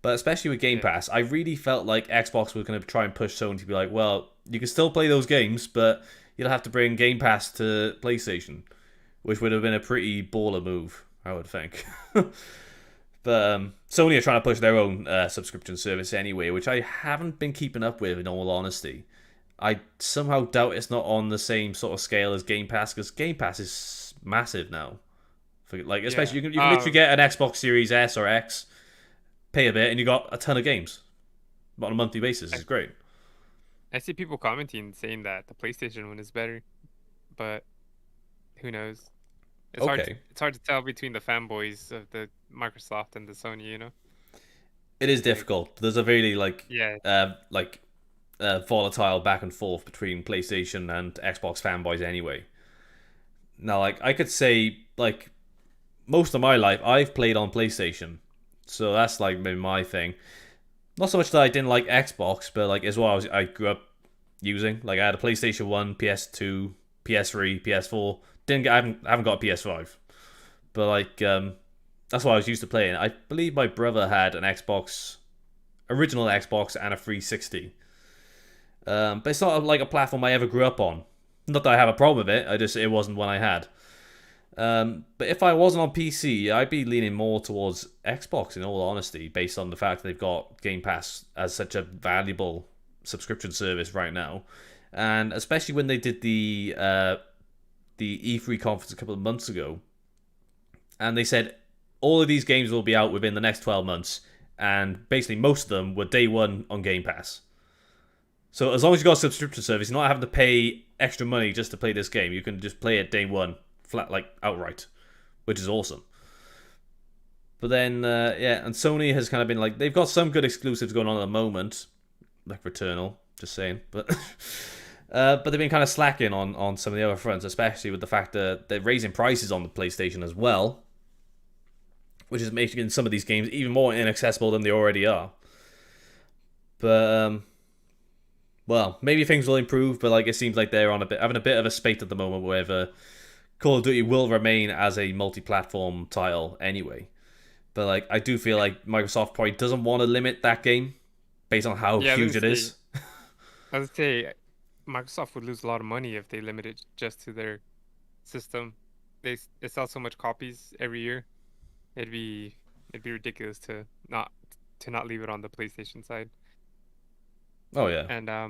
But especially with Game Yeah, Pass, I really felt like Xbox was going to try and push Sony to be like, well, you can still play those games, but you'll have to bring Game Pass to PlayStation, which would have been a pretty baller move, I would think. But Sony are trying to push their own subscription service anyway, which I haven't been keeping up with, in all honesty. I somehow doubt it's not on the same sort of scale as Game Pass, because Game Pass is massive now. Like, especially yeah. you can literally get an Xbox Series S or X, pay a bit, and you got a ton of games on a monthly basis. I, It's great. I see people commenting saying that the PlayStation one is better, but who knows? Okay, It's hard to tell between the fanboys of the Microsoft and the Sony. it is Like, difficult. There's a really yeah, volatile back and forth between PlayStation and Xbox fanboys anyway. Now, like, I could say, like, most of my life I've played on PlayStation, so that's like been my thing. Not so much that I didn't like Xbox, but like as well I grew up using. Like, I had a PlayStation 1, PS2, PS3, PS4. I haven't got a PS5, but like that's what I was used to playing. I believe my brother had an original Xbox, and a 360. But it's not like a platform I ever grew up on. Not that I have a problem with it. It wasn't one I had. But if I wasn't on PC, I'd be leaning more towards Xbox, in all honesty, based on the fact that they've got Game Pass as such a valuable subscription service right now, and especially when they did the E3 conference a couple of months ago, and they said all of these games will be out within the next 12 months, and basically most of them were day one on Game Pass. So as long as you got a subscription service, you're not having to pay extra money just to play this game. You can just play it day one, flat, like, outright, which is awesome. But then, yeah, and Sony has kind of been like, they've got some good exclusives going on at the moment, like Returnal, just saying. But they've been kind of slacking on some of the other fronts, especially with the fact that they're raising prices on the PlayStation as well, which is making some of these games even more inaccessible than they already are. But well, maybe things will improve, but like it seems like they're having a bit of a spate at the moment, where Call of Duty will remain as a multi-platform title anyway. But like, I do feel like Microsoft probably doesn't want to limit that game based on how Yeah, huge it is. I was gonna say, Microsoft would lose a lot of money if they limited just to their system. They sell so much copies every year. It'd be it'd be ridiculous to not leave it on the PlayStation side. Oh yeah. And I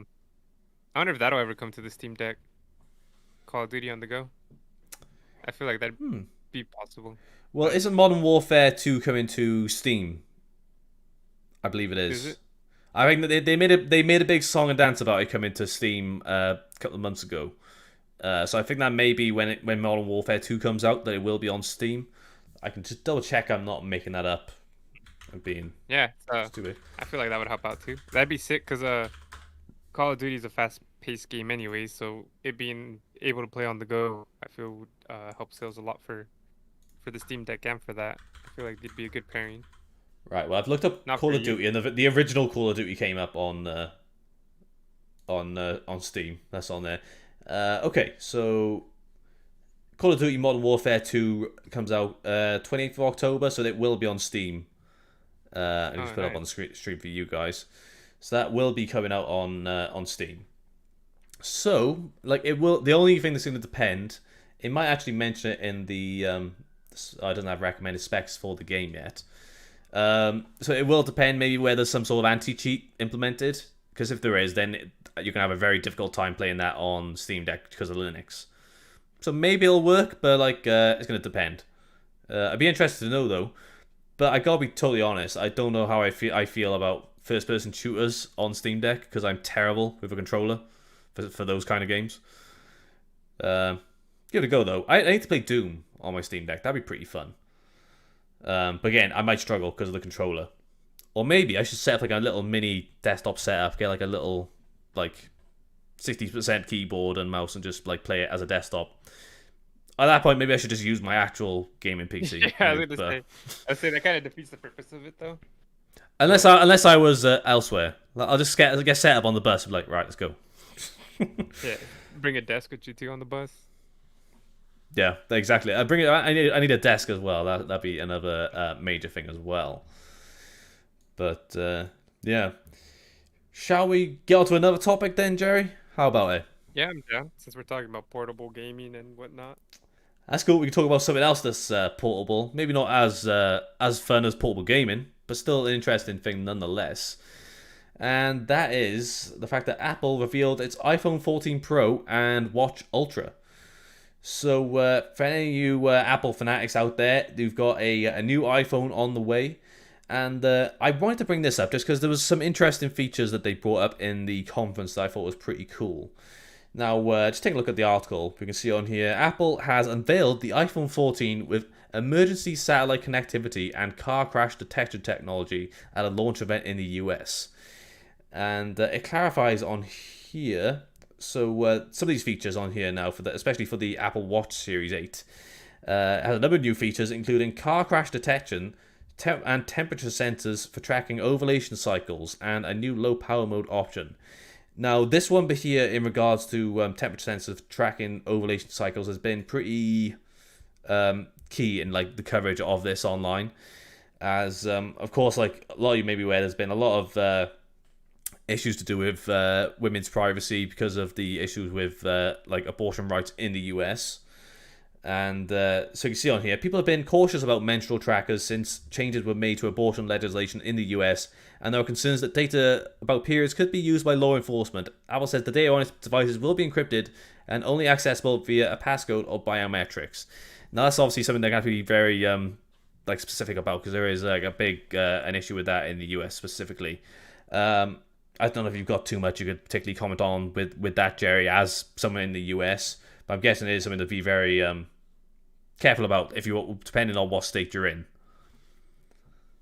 wonder if that'll ever come to the Steam Deck. Call of Duty on the go. I feel like that'd Hmm. be possible. Well, But isn't Modern Warfare 2 coming to Steam? I believe it is is. it? I think that they made a big song and dance about it coming to Steam a couple of months ago. So I think that maybe when Modern Warfare 2 comes out, that it will be on Steam. I can just double check I'm not making that up. I'm being Yeah. stupid. I feel like that would help out too. That'd be sick because Call of Duty is a fast-paced game anyway, so it being able to play on the go, I feel would help sales a lot for the Steam Deck and for that. I feel like it'd be a good pairing. Right. Well, I've looked up Not for Call of you. Duty, and the original Call of Duty came up on Steam. That's on there. Okay, so Call of Duty Modern Warfare 2 comes out 28th of October, so it will be on Steam. I just Oh, put it up nice. on the stream for you guys. So that will be coming out on Steam. So, like, it will. The only thing that's going to depend, it might actually mention it in the. I don't have recommended specs for the game yet. So it will depend maybe where there's some sort of anti cheat implemented. Because if there is, then you can have a very difficult time playing that on Steam Deck because of Linux. So maybe it'll work, but like it's going to depend. I'd be interested to know though. But I gotta be totally honest. I don't know how I feel about first-person shooters on Steam Deck because I'm terrible with a controller for those kind of games. Give it a go though. I need to play Doom on my Steam Deck. That'd be pretty fun. But again, I might struggle because of the controller. Or maybe I should set up like a little mini desktop setup. Get like a little like 60% keyboard and mouse and just like play it as a desktop. At that point, maybe I should just use my actual gaming PC. Yeah, I was gonna But say that kind of defeats the purpose of it though. unless But I was elsewhere, like, I'll just get set up on the bus. And be like, right, let's go. yeah, bring a desk with you too on the bus. Yeah, exactly. I bring it. I need a desk as well. That'd be another major thing as well. But yeah, shall we get on to another topic then, Jerry? How about it? Yeah, I'm down. Since we're talking about portable gaming and whatnot. That's cool. We can talk about something else that's portable. Maybe not as fun as portable gaming, but still an interesting thing nonetheless. And that is the fact that Apple revealed its iPhone 14 Pro and Watch Ultra. So, for any of you Apple fanatics out there, you've got a new iPhone on the way. And I wanted to bring this up just because there was some interesting features that they brought up in the conference that I thought was pretty cool. Now, just take a look at the article. We can see on here, Apple has unveiled the iPhone 14 with emergency satellite connectivity and car crash detection technology at a launch event in the US. And it clarifies on here. So some of these features on here now, especially for the Apple Watch Series 8, has a number of new features, including car crash detection and temperature sensors for tracking ovulation cycles, and a new low power mode option. Now, this one here in regards to temperature sensors for tracking ovulation cycles has been pretty key in like the coverage of this online, as of course, like a lot of you may be aware, there's been a lot of issues to do with women's privacy because of the issues with like abortion rights in the US. And so you can see on here, people have been cautious about menstrual trackers since changes were made to abortion legislation in the US, and there are concerns that data about periods could be used by law enforcement. Apple says the data on its devices will be encrypted and only accessible via a passcode or biometrics. Now that's obviously something they're going to be very like specific about because there is like a big an issue with that in the US specifically. I don't know if you've got too much you could particularly comment on with that, Jerry, as someone in the US. But I'm guessing it is something to be very careful about if you, depending on what state you're in.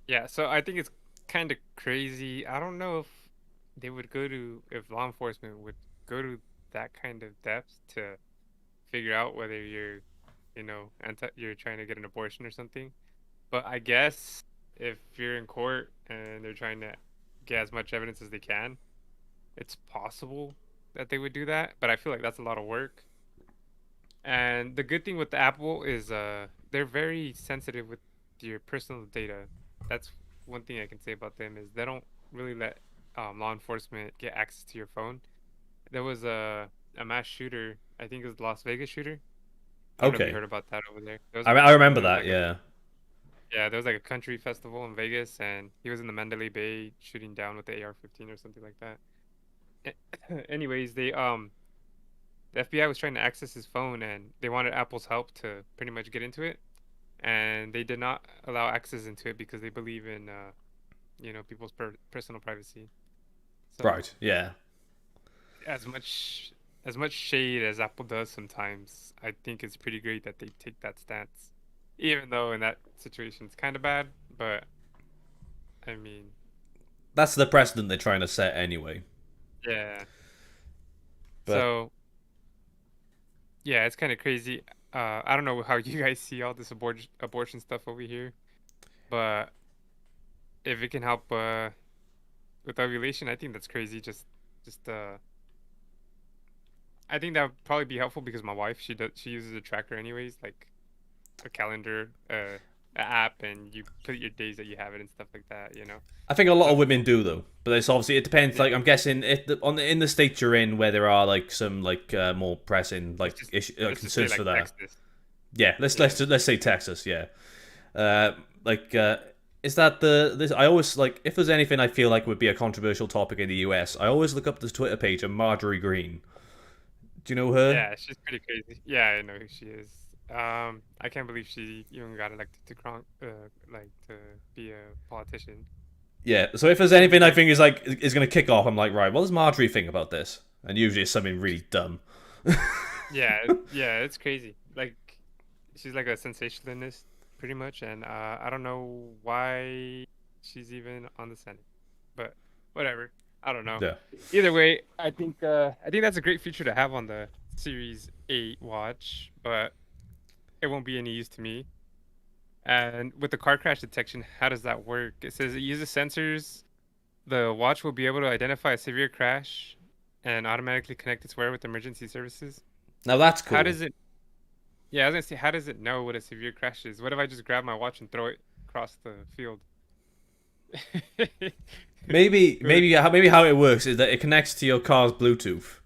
Yeah, so I think it's kind of crazy. I don't know if law enforcement would go to that kind of depth to figure out whether you're trying to get an abortion or something. But I guess if you're in court and they're trying to get as much evidence as they can, it's possible that they would do that. But I feel like that's a lot of work. And the good thing with Apple is they're very sensitive with your personal data. That's one thing I can say about them is they don't really let law enforcement get access to your phone. There was a mass shooter. I think it was the Las Vegas shooter. I don't know if you Okay. heard about that over there. I remember There was that. like a Yeah. yeah, there was like a country festival in Vegas, and he was in the Mandalay Bay shooting down with the AR-15 or something like that. Anyways, the FBI was trying to access his phone, and they wanted Apple's help to pretty much get into it, and they did not allow access into it because they believe in people's personal privacy. So Right. Yeah. as much shade as Apple does sometimes, I think it's pretty great that they take that stance, even though in that situation it's kind of bad. But I mean, That's the precedent they're trying to set anyway. yeah. But So yeah, it's kind of crazy. I don't know how you guys see all this abortion stuff over here, but if it can help with ovulation, I think that's crazy. Just I think that would probably be helpful because my wife she uses a tracker anyways, like a calendar, a app, and you put your days that you have it and stuff like that. I think a lot So of women do though. But it's obviously it depends. yeah, Like I'm guessing in the states you're in where there are like some like more pressing like let's just say concerns for like that. Texas. Yeah. Yeah, Let's say Texas. Yeah. Like is that the this? I always like if there's anything I feel like would be a controversial topic in the US. I always look up this Twitter page of Marjorie Green. Do you know her? yeah, she's pretty crazy. Yeah, I know who she is. I can't believe she even got elected like to be a politician. Yeah. So if there's Seems anything I pretty. think is like is gonna kick off, I'm like, right, what does Marjorie think about this? And usually it's something really dumb. Yeah, yeah, it's crazy. Like she's like a sensationalist pretty much, and I don't know why she's even on the Senate, but whatever. I don't know. Yeah. Either way, I think that's a great feature to have on the Series 8 watch, but it won't be any use to me. And with the car crash detection, how does that work? It says it uses sensors. The watch will be able to identify a severe crash and automatically connect its wear with emergency services. Now that's How cool. does it Yeah, I was gonna say, how does it know what a severe crash is? What if I just grab my watch and throw it across the field? Right. Maybe how it works is that it connects to your car's Bluetooth,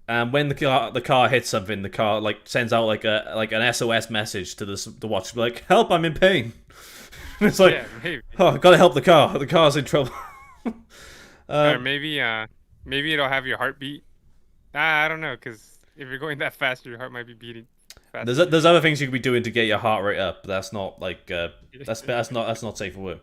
and when the car hits something, the car like sends out like an SOS message to the watch, like help, I'm in pain. And it's like, Yeah, maybe. oh, I gotta help the car. The car's in trouble. Or um, maybe it'll have your heartbeat. I don't know, because if you're going that fast, your heart might be beating faster. there's other things you could be doing to get your heart rate up. But that's not like that's not safe for work.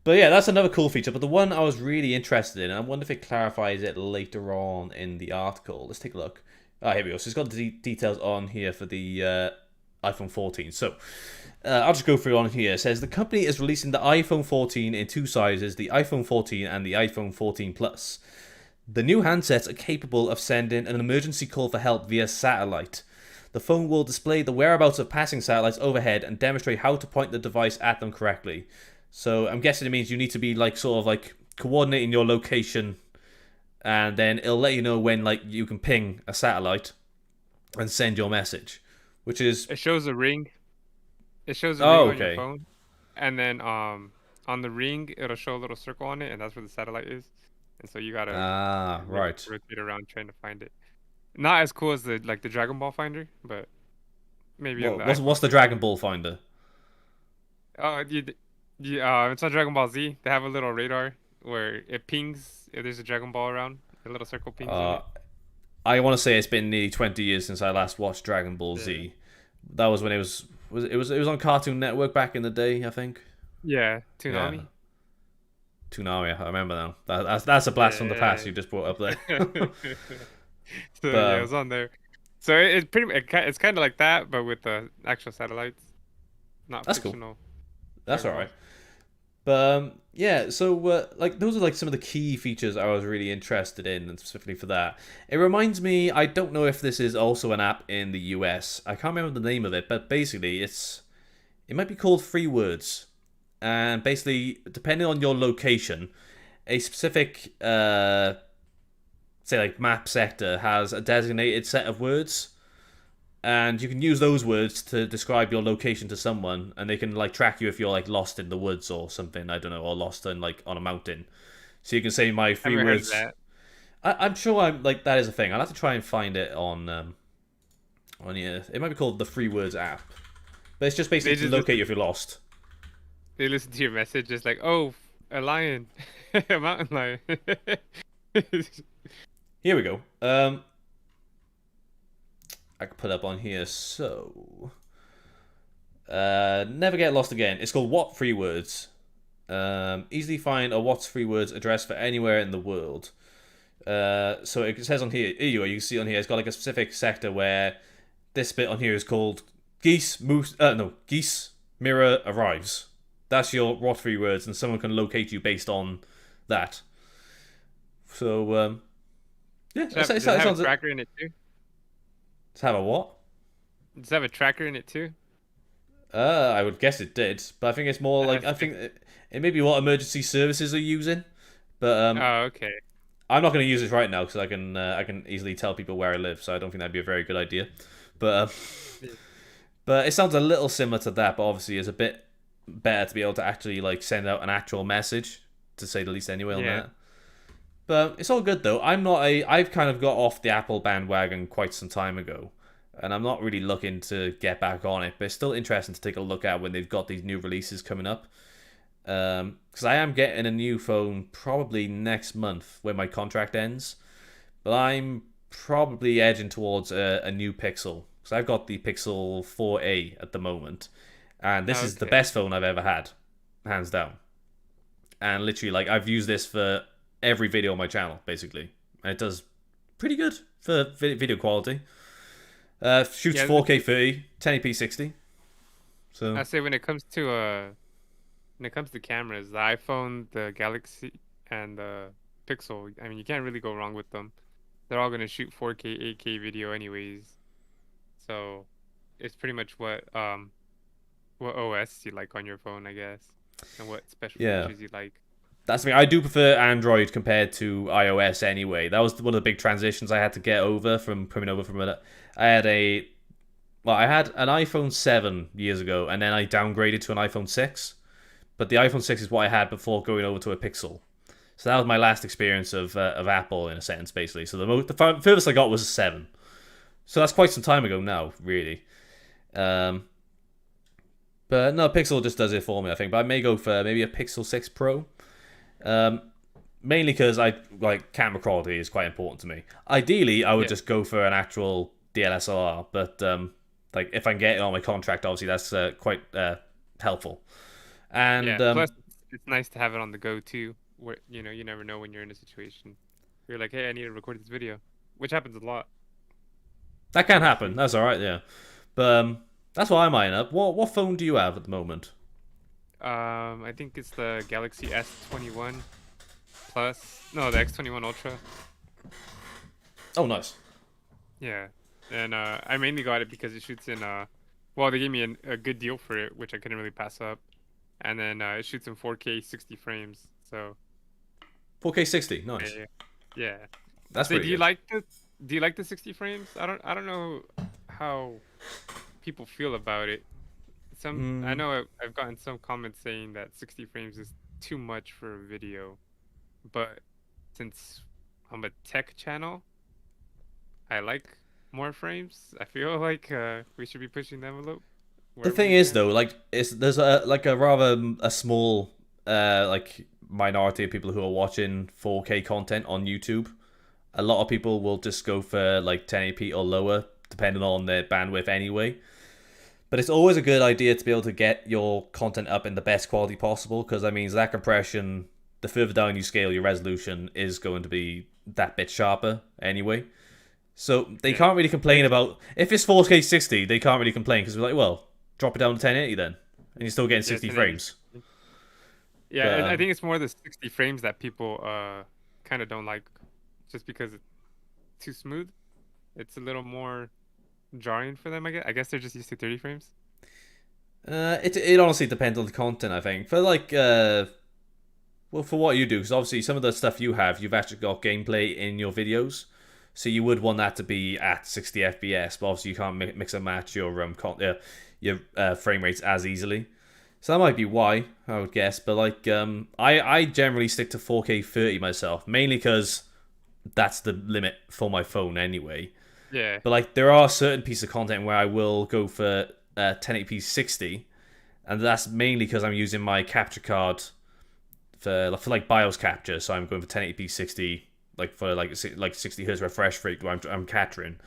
But yeah, that's another cool feature. But the one I was really interested in, and I wonder if it clarifies it later on in the article. Let's take a look. Ah, here we go. So it's got the details on here for the iPhone 14. So I'll just go through on here. It says the company is releasing the iPhone 14 in two sizes: the iPhone 14 and the iPhone 14 Plus. The new handsets are capable of sending an emergency call for help via satellite. The phone will display the whereabouts of passing satellites overhead and demonstrate how to point the device at them correctly. So I'm guessing it means you need to be like sort of like coordinating your location, and then it'll let you know when like you can ping a satellite and send your message, which is It shows a ring. It shows a ring oh on your okay. phone, and then on the ring it'll show a little circle on it, and that's where the satellite is. And so you gotta Ah right. rotate around trying to find it. Not as cool as the Dragon Ball Finder, but maybe on Well, the what's iPhone. the Dragon Ball Finder? Oh, it's on Dragon Ball Z. They have a little radar where it pings if there's a Dragon Ball around. A little circle pings on Uh, it. I want to say it's been nearly 20 years since I last watched Dragon Ball Yeah. Z. That was when it was on Cartoon Network back in the day, I think. Yeah, Yeah, Toonami. Toonami. I remember now. That's a blast from the past Yeah. you just brought up there. So but yeah, it was on there. So it's kind of like that, but with the actual satellites, not that's cool. fictional That's all Dragon right. Balls. But yeah, so like those are like some of the key features I was really interested in, and specifically for that. It reminds me. I don't know if this is also an app in the US. I can't remember the name of it, but basically it might be called Free Words, and basically depending on your location, a specific say like map sector has a designated set of words, and you can use those words to describe your location to someone, and they can like track you if you're like lost in the woods or something. I don't know, or lost in like on a mountain. So you can say my I've three never heard of words. that. I'm sure I'm like that is a thing. I'll have to try and find it on here. It might be called the Free Words app, but it's just They basically to just locate listen. you if you're lost. They listen to your message, just like, oh, a lion, a mountain lion. Here we go. I can put up on here. So, never get lost again. It's called What Free Words. Easily find a What's Free Words address for anywhere in the world. So it says on here, you can see on here, it's got like a specific sector where this bit on here is called Geese Moose. No, Geese Mirror Arrives. That's your What Free Words, and someone can locate you based on that. So, yeah, Does it have a sounds. tracker in it too? Let's have a what? Does it have a tracker in it too? I would guess it did, but I think it's more like That's I good. think it may be what emergency services are using, but Oh, okay. I'm not going to use this right now because I can easily tell people where I live, so I don't think that'd be a very good idea. But Yeah. but it sounds a little similar to that, but obviously it's a bit better to be able to actually like send out an actual message, to say the least, anyway on Yeah. that. But it's all good though. I've kind of got off the Apple bandwagon quite some time ago, and I'm not really looking to get back on it. But it's still interesting to take a look at when they've got these new releases coming up. Because I am getting a new phone probably next month when my contract ends, but I'm probably edging towards a new Pixel. So I've got the Pixel 4a at the moment, and this is the Okay. best phone I've ever had, hands down. And literally, like I've used this for every video on my channel, basically, and it does pretty good for video quality. Shoots Yeah. 4K 30, 1080p 60. So I say when it comes to cameras, the iPhone, the Galaxy, and the Pixel, I mean, you can't really go wrong with them. They're all gonna shoot 4K, 8K video anyways. So it's pretty much what OS you like on your phone, I guess, and what special yeah, features you like. that's me. I do prefer Android compared to iOS anyway. That was one of the big transitions I had to get over from coming over from it. I had a I had an iPhone 7 years ago, and then I downgraded to an iPhone 6. But the iPhone 6 is what I had before going over to a Pixel. So that was my last experience of Apple in a sense, basically. So the furthest I got was a 7. So that's quite some time ago now, really. Um, but no, Pixel just does it for me, I think. But I may go for maybe a Pixel 6 Pro. Um, Mainly because I like camera quality is quite important to me. Ideally, I would Yeah, just go for an actual DSLR, but like if I can get it on my contract, obviously that's quite helpful. And yeah. Plus, it's nice to have it on the go too, where you never know when you're in a situation. You're like, hey, I need to record this video, which happens a lot, that can happen. honestly. That's all right, yeah. But that's why I'm eyeing up. What phone do you have at the moment? I think it's the Galaxy S21 Plus. No, the X21 Ultra. Oh, nice. Yeah, and I mainly got it because it shoots in well, they gave me a good deal for it, which I couldn't really pass up, and then it shoots in 4K 60 frames. So 4K 60, yeah, nice. yeah. Yeah. That's So pretty good. do you like the 60 frames? I don't know how people feel about it. I Mm, know I've gotten some comments saying that 60 frames is too much for a video, but since I'm a tech channel, I like more frames. I feel like we should be pushing the envelope the wherever thing we is, can. though, like there's a like a rather a small like minority of people who are watching 4K content on YouTube. A lot of people will just go for like 1080p or lower, depending on their bandwidth anyway. But it's always a good idea to be able to get your content up in the best quality possible, because that means that compression, the further down you scale, your resolution is going to be that bit sharper anyway. So they Yeah. can't really complain It's, about if it's 4K 60. They can't really complain because we're like, well, drop it down to 1080 then, and you're still getting yeah, 60 1080. frames. Yeah, But and I think it's more the 60 frames that people kind of don't like, just because it's too smooth. It's a little more jarring for them, I guess. I guess they're just used to 30 frames. it honestly depends on the content. I think for like well, for what you do, because obviously some of the stuff you have, you've actually got gameplay in your videos. So you would want that to be at 60 FPS, but obviously you can't mix and match your frame rates as easily. So that might be why, I would guess. But like, I generally stick to 4K 30 myself, mainly because that's the limit for my phone anyway. Yeah. But like, there are certain pieces of content where I will go for 1080p 60, and that's mainly because I'm using my capture card for like BIOS capture. So I'm going for 1080p 60, like for like 60 hertz refresh rate where I'm capturing,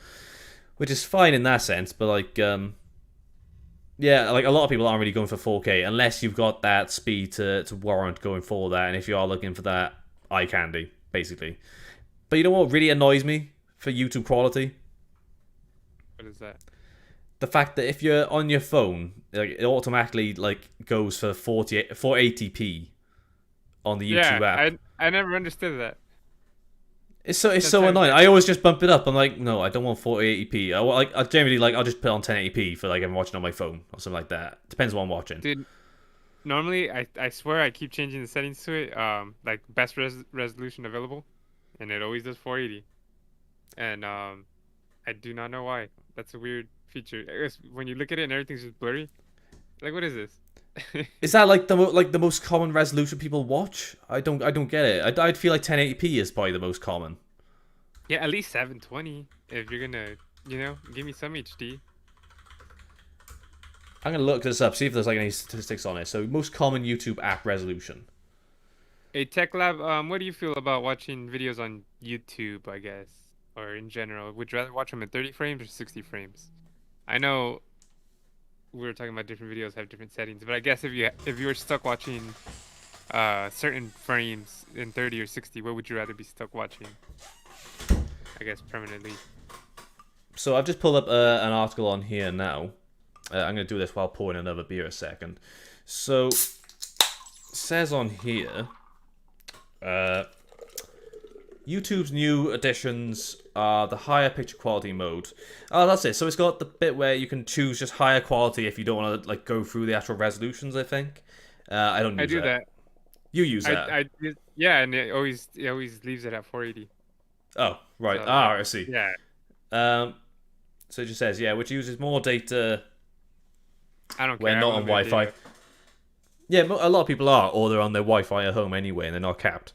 which is fine in that sense. But like, yeah, like a lot of people aren't really going for 4K unless you've got that speed to warrant going for that, and if you are looking for that eye candy, basically. But you know what really annoys me for YouTube quality? What is that? The fact that if you're on your phone, like it automatically like goes for 480p on the Yeah, YouTube app. I never understood that. It's so Sometimes annoying. I always just bump it up. I'm like, no, I don't want 480p. I generally like I'll just put on 1080p for like I'm watching on my phone or something like that. Depends what I'm watching. dude, normally I swear I keep changing the settings to it. Like best resolution available, and it always does 480. And I do not know why. That's a weird feature. I guess when you look at it and everything's just blurry. Like, what is this? Is that like the most common resolution people watch? I don't get it. I'd feel like 1080p is probably the most common. Yeah, at least 720 if you're gonna, give me some HD. I'm gonna look this up, see if there's like any statistics on it. So most common YouTube app resolution. Hey, Tech Lab, what do you feel about watching videos on YouTube, I guess, or in general? Would you rather watch them in 30 frames or 60 frames? I know we were talking about different videos have different settings, but I guess if you were stuck watching certain frames in 30 or 60, what would you rather be stuck watching? I guess permanently. So I've just pulled up an article on here now. I'm gonna do this while pouring another beer a second. So it says on here, YouTube's new additions are the higher picture quality mode. Oh, that's it. So it's got the bit where you can choose just higher quality if you don't want to like go through the actual resolutions. I think. I don't I use do that. that. You use that. Yeah, and it always leaves it at 480. Oh, right. So Ah, I see. yeah, Um, so it just says, yeah, which uses more data I don't when care. I not want on limited Wi-Fi. data. Yeah, a lot of people are, or they're on their Wi-Fi at home anyway, and they're not capped.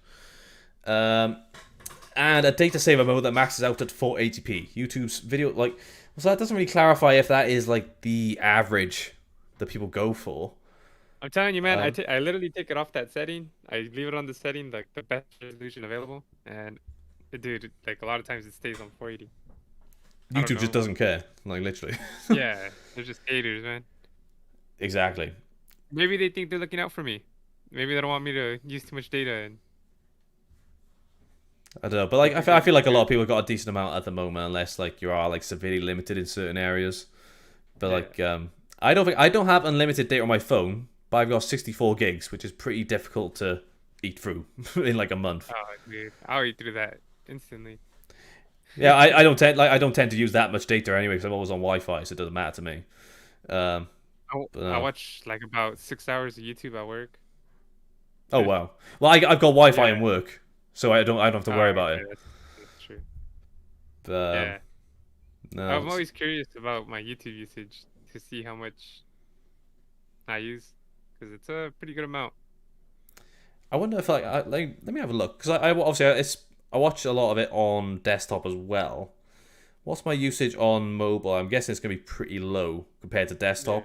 And a data saver mode that maxes out at 480p. YouTube's video, like, so that doesn't really clarify if that is like the average that people go for. I'm telling you, man. Um, I literally take it off that setting. I leave it on the setting, like the best resolution available, and dude, like a lot of times it stays on 480. I don't YouTube just know. doesn't care, like literally. Yeah, they're just haters, man. Exactly. Maybe they think they're looking out for me. Maybe they don't want me to use too much data, and I don't know, but they like think I I'm feel like a lot good. of people got a decent amount at the moment, unless like you are like severely limited in certain areas. But Yeah. like I don't have unlimited data on my phone, but I've got 64 gigs, which is pretty difficult to eat through in like a month. Oh, dude, I'll eat through that instantly. Yeah, I don't tend to use that much data anyway because I'm always on Wi-Fi, so it doesn't matter to me. Um, but I no. watch like about 6 hours of YouTube at work. Oh wow. Well, I've got Wi-Fi Yeah. in work, so I don't have to worry about Okay, it. that's true. But, Yeah. no, I'm always curious about my YouTube usage to see how much I use, because it's a pretty good amount. I wonder if like let me have a look because I obviously I watch a lot of it on desktop as well. What's my usage on mobile? I'm guessing it's gonna be pretty low compared to Yeah. desktop.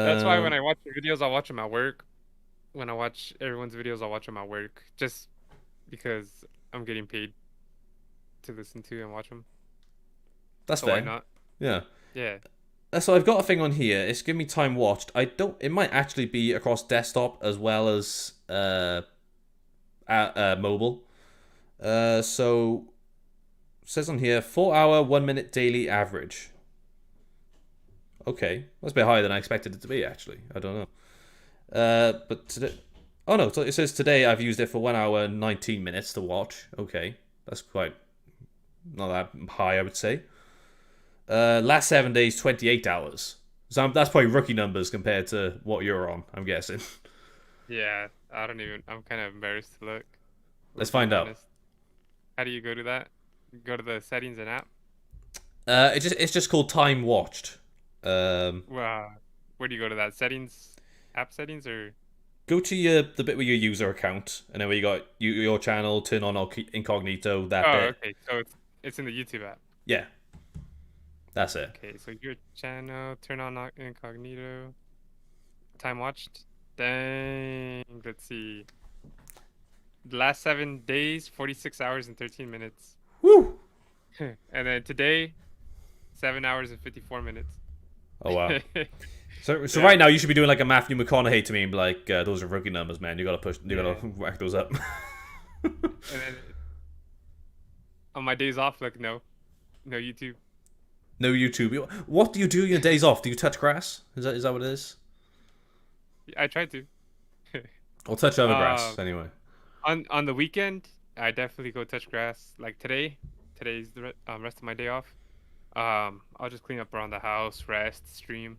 That's why when Um, I watch the videos, I'll watch them at work. When I watch everyone's videos, I'll watch them at work, just because I'm getting paid to listen to and watch them. that's So why fair. not? Yeah. Yeah. So I've got a thing on here. It's giving me time watched. I don't. It might actually be across desktop as well as mobile. So it says on here 4 hour 1 minute daily average. Okay, that's a bit higher than I expected it to be. Actually, I don't know. But today, oh no, it says today I've used it for 1 hour 19 minutes to watch. Okay, that's quite not that high, I would say. Last 7 days, 28 hours. So that's probably rookie numbers compared to what you're on, I'm guessing. Yeah. I don't even. I'm kind of embarrassed to look. If we're Let's find being out. honest. How do you go to that? Go to the settings and app. It's just called time watched. Well, where do you go to that settings, app settings, or? Go to the bit with your user account, and then where you got your channel, turn on incognito, that Oh, bit. okay. So it's in the YouTube app. Yeah, that's it. Okay, so your channel, turn on incognito, time watched. Dang, let's see. The last 7 days, 46 hours and 13 minutes. Woo! And then today, 7 hours and 54 minutes. Oh wow. So Yeah, right now you should be doing like a Matthew McConaughey to me and be like, those are rookie numbers, man. You gotta push, you yeah. gotta whack those up. And then on my days off, like no YouTube. No YouTube. What do you do on your days off? Do you touch grass? Is that what it is? I tried to. Or touch other Uh, grass anyway. on the weekend, I definitely go touch grass. Like today, today's the rest of my day off. I'll just clean up around the house, rest, stream.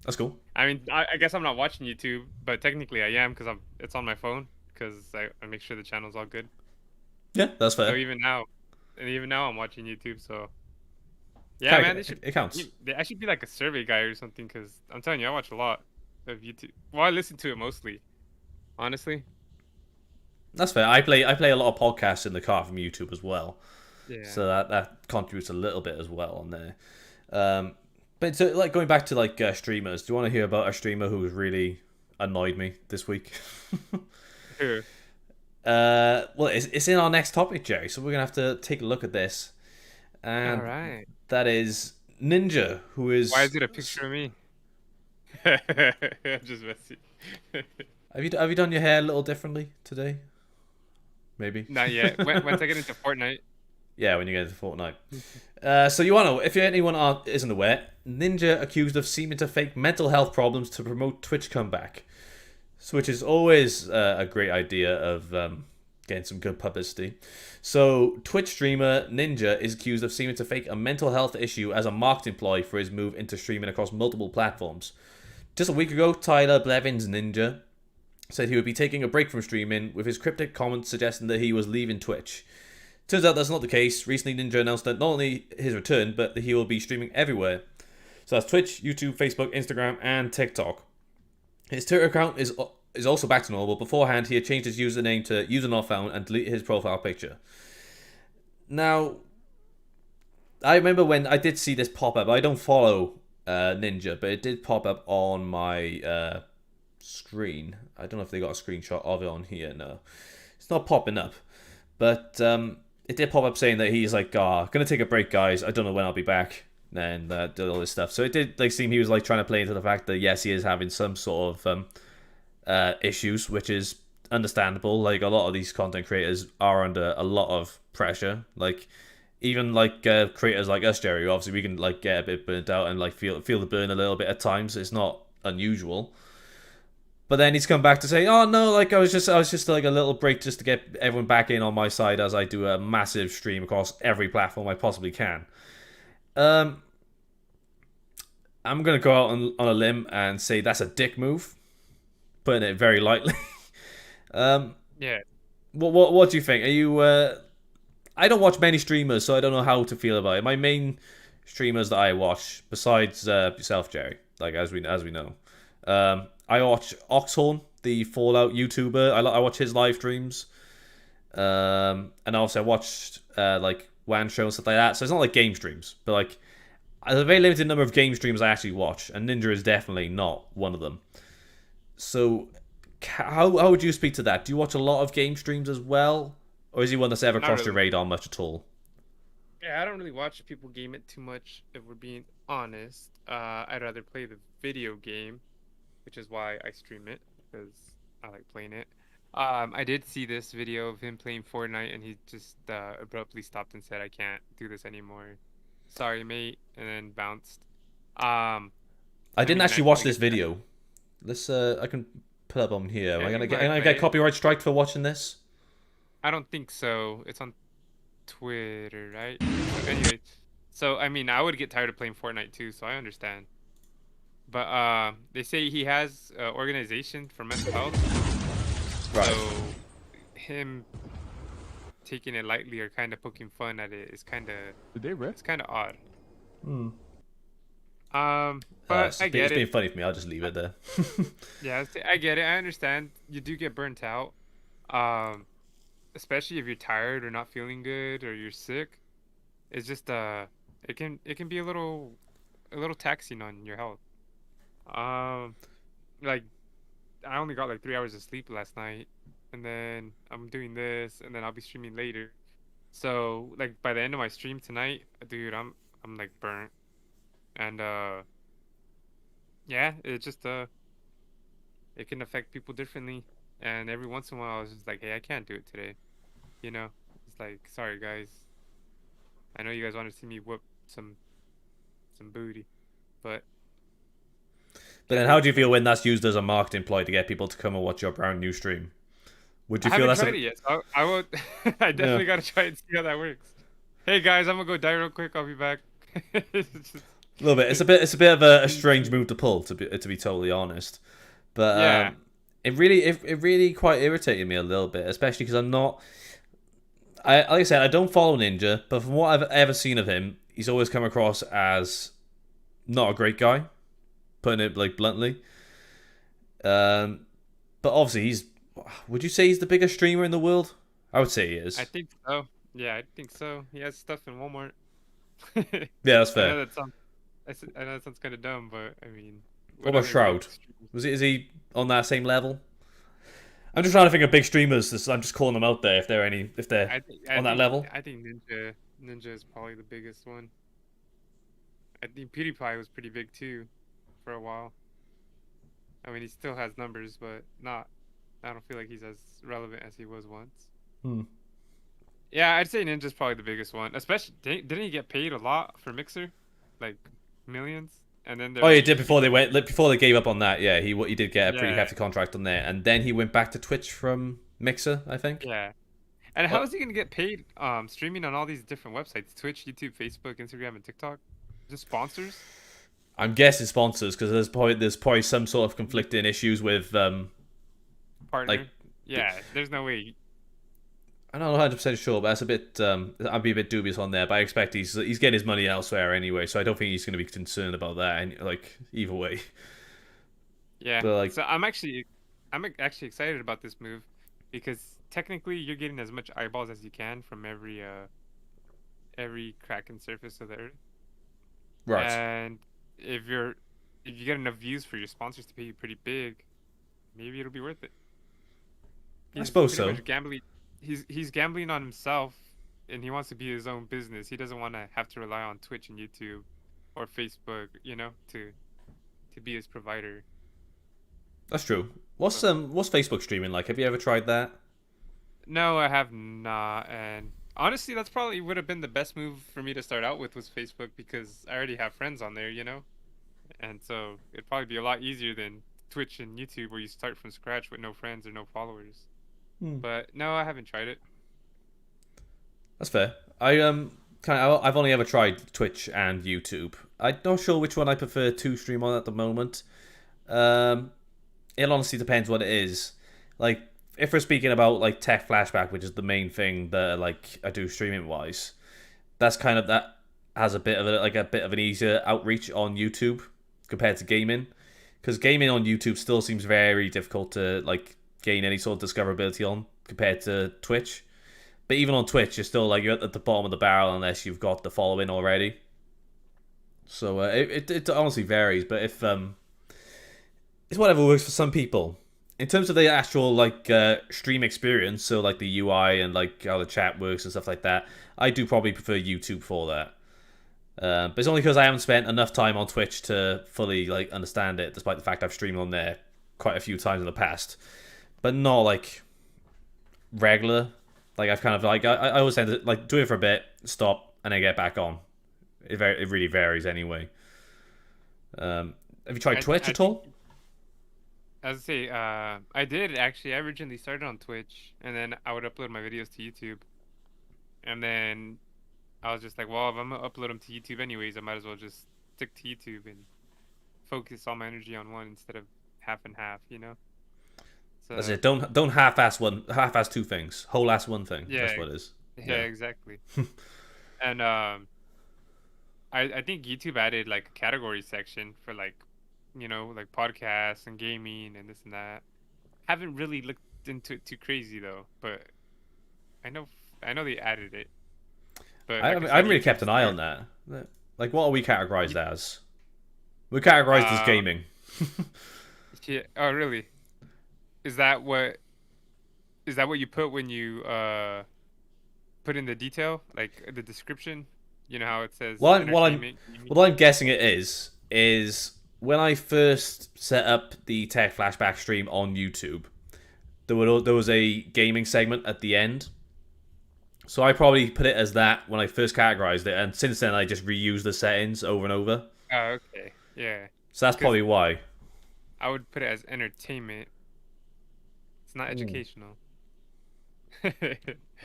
That's cool. I mean, I guess I'm not watching YouTube, but technically I am because it's on my phone because I make sure the channel's all good. Yeah, that's So fair. even now I'm watching YouTube. So yeah, man, It counts. I should be like a survey guy or something because I'm telling you, I watch a lot of YouTube. Well, I listen to it mostly, honestly. That's fair. I play a lot of podcasts in the car from YouTube as well, Yeah. so that contributes a little bit as well on there. But so, like going back to like streamers, do you want to hear about a streamer who's really annoyed me this week? Who? Well, it's in our next topic, Jerry. So we're gonna have to take a look at this, All and right. that is Ninja, who Why is. is it a picture of me? I'm just messy. Have you done your hair a little differently today? Maybe. Not yet. Once I get into Fortnite. Yeah, when you get into Fortnite. So you want to know, if anyone isn't aware, Ninja accused of seeming to fake mental health problems to promote Twitch comeback, so, which is always a great idea of getting some good publicity. So Twitch streamer Ninja is accused of seeming to fake a mental health issue as a marketing ploy for his move into streaming across multiple platforms. Just a week ago, Tyler Blevins Ninja said he would be taking a break from streaming, with his cryptic comments suggesting that he was leaving Twitch. Turns out that's not the case. Recently, Ninja announced that not only his return, but that he will be streaming everywhere. So that's Twitch, YouTube, Facebook, Instagram, and TikTok. His Twitter account is also back to normal. Beforehand, he had changed his username to user not found and deleted his profile picture. Now, I remember when I did see this pop up. I don't follow Ninja, but it did pop up on my screen. I don't know if they got a screenshot of it on here. No, it's not popping up. But it did pop up saying that he's like, gonna take a break, guys. I don't know when I'll be back. And did all this stuff. So it did like seem he was like trying to play into the fact that yes, he is having some sort of issues, which is understandable. Like a lot of these content creators are under a lot of pressure. Like even like creators like us, Jerry, obviously we can like get a bit burnt out and like feel the burn a little bit at times. It's not unusual. But then he's come back to say, "Oh no, like I was just like a little break just to get everyone back in on my side as I do a massive stream across every platform I possibly can." Um, I'm gonna go out on a limb and say that's a dick move, putting it very lightly. um, Yeah. what do you think? Are you? I don't watch many streamers, so I don't know how to feel about it. My main streamers that I watch, besides yourself, Jerry, like as we know, I watch Oxhorn, the Fallout YouTuber. I watch his live streams, and also I watched like WAN show and stuff like that. So it's not like game streams, but like there's a very limited number of game streams I actually watch, and Ninja is definitely not one of them. So how would you speak to that? Do you watch a lot of game streams as well, or is he one that's ever Not crossed your really. radar much at all? Yeah, I don't really watch people game it too much, if we're being honest. I'd rather play the video game, which is why I stream it, because I like playing it. I did see this video of him playing Fortnite, and he just abruptly stopped and said, "I can't do this anymore. Sorry, mate," and then bounced. Um, I I didn't mean, actually I watch guess this video. Let's I can put up on here. yeah, you can Am I probably gonna play get it. copyright strike for watching this? I don't think so. It's on Twitter, right? So anyway, so I mean, I would get tired of playing Fortnite too, so I understand. But they say he has organization for mental health, Right. so him taking it lightly or kind of poking fun at it is kind of Did they rip? it's kind of odd. Hmm. But I It's get been it. funny for me. I'll just leave it there. Yeah, I get it. I understand. You do get burnt out. Um, Especially if you're tired or not feeling good or you're sick. It's just it can be a little taxing on your health. Um, like I only got like 3 hours of sleep last night, and then I'm doing this, and then I'll be streaming later. So like by the end of my stream tonight, dude, I'm like burnt, and yeah, it can affect people differently. And every once in a while, I was just like, hey, I can't do it today. You know, it's like, sorry guys, I know you guys want to see me whoop some booty, but But can't then, do how it do you today. feel when that's used as a marketing ploy to get people to come and watch your brand new stream? Would I you feel haven't that's a tried bit? it yet, so I will. I Yeah. definitely gotta try it and see how that works. Hey guys, I'm gonna go die real quick. I'll be back. It's just- A little bit. It's a bit of a strange move to pull, to be totally honest. But Yeah, it really quite irritated me a little bit, especially because I'm not. Like I said, I don't follow Ninja, but from what I've ever seen of him, he's always come across as not a great guy, putting it like bluntly. Um, but obviously he's. Would you say he's the biggest streamer in the world? I would say he I is. think so. Yeah, I think so. He has stuff in Walmart. Yeah, that's I know fair. that sounds. I know that sounds kind of dumb, but I mean, What what about other big Shroud? streamers? Is he on that same level? I'm just trying to think of big streamers. I'm just calling them out there if they're I on that think level. I think Ninja is probably the biggest one. I think PewDiePie was pretty big too, for a while. I mean, he still has numbers, but not. I don't feel like he's as relevant as he was once. Hmm. Yeah, I'd say Ninja's probably the biggest one. Especially, didn't he get paid a lot for Mixer, like millions? And then Oh, there he used did to be before they like, went before they gave up on that. Yeah, he did get a pretty yeah, hefty contract on there, and then he went back to Twitch from Mixer, I think. yeah. And how Well, is he gonna get paid? Streaming on all these different websites: Twitch, YouTube, Facebook, Instagram, and TikTok. Just sponsors? I'm guessing sponsors because there's probably some sort of Mhm. conflicting issues with like Partner? Yeah, there's no way. I'm not 100% sure, but that's a bit I'd be a bit dubious on there. But I expect he's getting his money elsewhere anyway, so I don't think he's going to be concerned about that. And like either way, Yeah. but like So I'm actually excited about this move because technically you're getting as much eyeballs as you can from every crack and surface of the earth. right, And if you're if you get enough views for your sponsors to pay you pretty big, maybe it'll be worth it. I He's suppose pretty so. much gambling. He's gambling on himself, and he wants to be his own business. He doesn't want to have to rely on Twitch and YouTube or Facebook, to be his provider. That's true. So What's Facebook streaming like? Have you ever tried that? no, I have not. And honestly, that's probably would have been the best move for me to start out with was Facebook because I already have friends on there. And so it'd probably be a lot easier than Twitch and YouTube where you start from scratch with no friends or no followers. Hmm. But no, I haven't tried it. That's fair. I've only ever tried Twitch and YouTube. I'm not sure which one I prefer to stream on at the moment. Um, it honestly depends what it is. Like if we're speaking about like TechFlashback, which is the main thing that like I do streaming wise, that has a bit of an easier outreach on YouTube compared to gaming, because gaming on YouTube still seems very difficult to like gain any sort of discoverability on compared to Twitch. But even on Twitch, you're at the bottom of the barrel unless you've got the following already. So it honestly varies, but if it's whatever works for some people. In terms of the actual like stream experience, so like the UI and like how the chat works and stuff like that, I do probably prefer YouTube for that. But it's only because I haven't spent enough time on Twitch to fully like understand it, despite the fact I've streamed on there quite a few times in the past, but not like regular. Like I've kind of like I always tend to like do it for a bit, stop, and then get back on. It really varies anyway. Have you tried Twitch I at think all? as I say, I did actually. I originally started on Twitch, and then I would upload my videos to YouTube, and then I was just like, well, if I'm gonna upload them to YouTube anyways, I might as well just stick to YouTube and focus all my energy on one instead of half and half. That's So it. Don't half-ass two things. Whole ass one thing. yeah, That's what it is. Yeah, Yeah. exactly. And I think YouTube added like a category section for like, like podcasts and gaming and this and that. Haven't really looked into it too crazy though, but I know I know they added it. But I like I mean, I said, haven't really kept YouTube's an eye there. on that. Like, what are we categorized You- as? We're categorized as Uh, gaming. yeah. Oh, really? Is that what is that what you put when you put in the detail, like the description? You know how it says What I'm what I'm entertainment, gaming? what I'm guessing it is when I first set up the Tech Flashback stream on YouTube, there was a gaming segment at the end. So I probably put it as that when I first categorized it, and since then I just reused the settings over and over. Oh, okay. Yeah. So that's Because probably why. I would put it as entertainment. It's not Ooh. educational.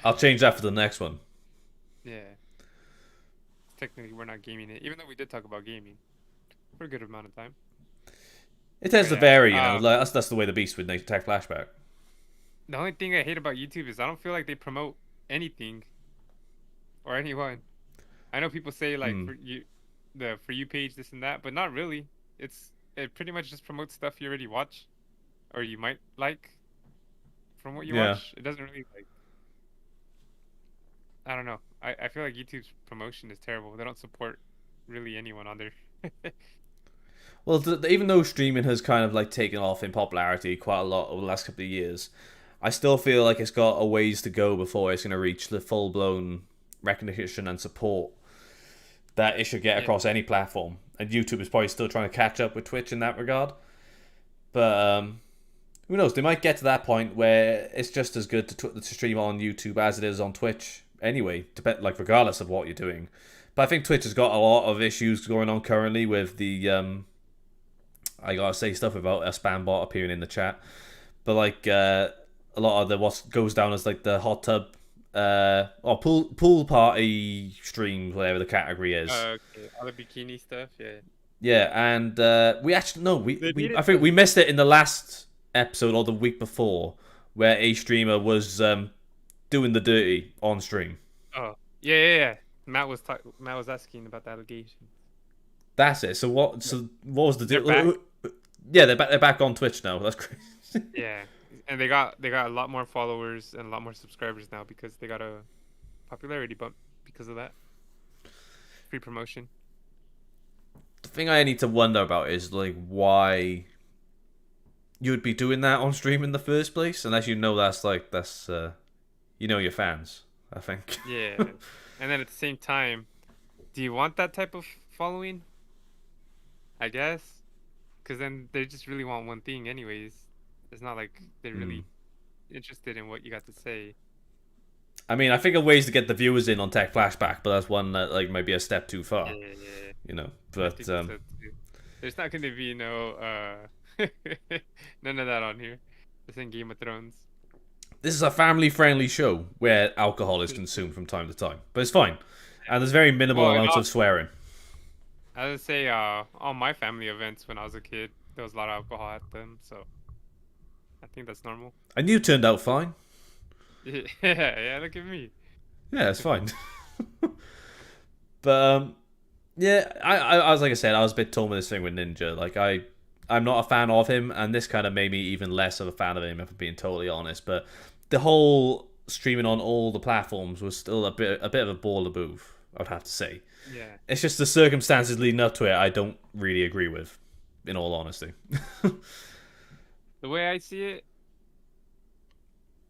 I'll change that for the next one. Yeah. Technically, we're not gaming it, even though we did talk about gaming for a good amount of time. It tends But to yeah. vary, you know. That's the way the beast with Tech Flashback. The only thing I hate about YouTube is I don't feel like they promote anything or anyone. I know people say like Hmm. for you, the for you page, this and that, but not really. It pretty much just promotes stuff you already watch or you might like from what you Yeah. watch. It doesn't really like. I don't know. I feel like YouTube's promotion is terrible. They don't support really anyone on there. Well, even though streaming has kind of like taken off in popularity quite a lot over the last couple of years, I still feel like it's got a ways to go before it's going to reach the full blown recognition and support that it should get Yeah. across any platform. And YouTube is probably still trying to catch up with Twitch in that regard. But who knows? They might get to that point where it's just as good to stream on YouTube as it is on Twitch. Anyway, like regardless of what you're doing. But I think Twitch has got a lot of issues going on currently with the I gotta say stuff about a spam bot appearing in the chat, but like a lot of the what goes down as like the hot tub or pool party streams, whatever the category is. Okay. All the bikini stuff. Yeah. Yeah, and we actually no, They we need I it think though. we missed it in the last episode or the week before, where a streamer was doing the dirty on stream. Oh. Yeah, yeah, yeah. Matt was asking about the allegations. That's it. So what? Yeah. So what was the They're back. deal? Yeah, they're back on Twitch now. That's crazy. Yeah. And they got a lot more followers and a lot more subscribers now because they got a popularity bump because of that. Free promotion. The thing I need to wonder about is like why you would be doing that on stream in the first place, unless you know that's you know your fans. I think. Yeah. And then at the same time, do you want that type of following? I guess. Because then they just really want one thing, anyways. It's not like they're Hmm. really interested in what you got to say. I mean, I think of ways to get the viewers in on Tech Flashback, but that's one that like maybe a step too Yeah, far, yeah, yeah. you know. I But think so too. There's not going to be no none of that on here. This ain't Game of Thrones. this is a family-friendly show where alcohol is consumed from time to time, but it's fine, and there's very minimal Well, and amounts of swearing. I would say all my family events when I was a kid, there was a lot of alcohol at them, so I think that's normal. And you turned out fine. Yeah, yeah, look at me. Yeah, it's fine. But yeah, I was like I said, I was a bit torn with this thing with Ninja. Like I'm not a fan of him, and this kind of made me even less of a fan of him, if I'm being totally honest. But the whole streaming on all the platforms was still a bit of a baller move, I'd have to say. Yeah. It's just the circumstances leading up to it I don't really agree with, in all honesty. The way I see it,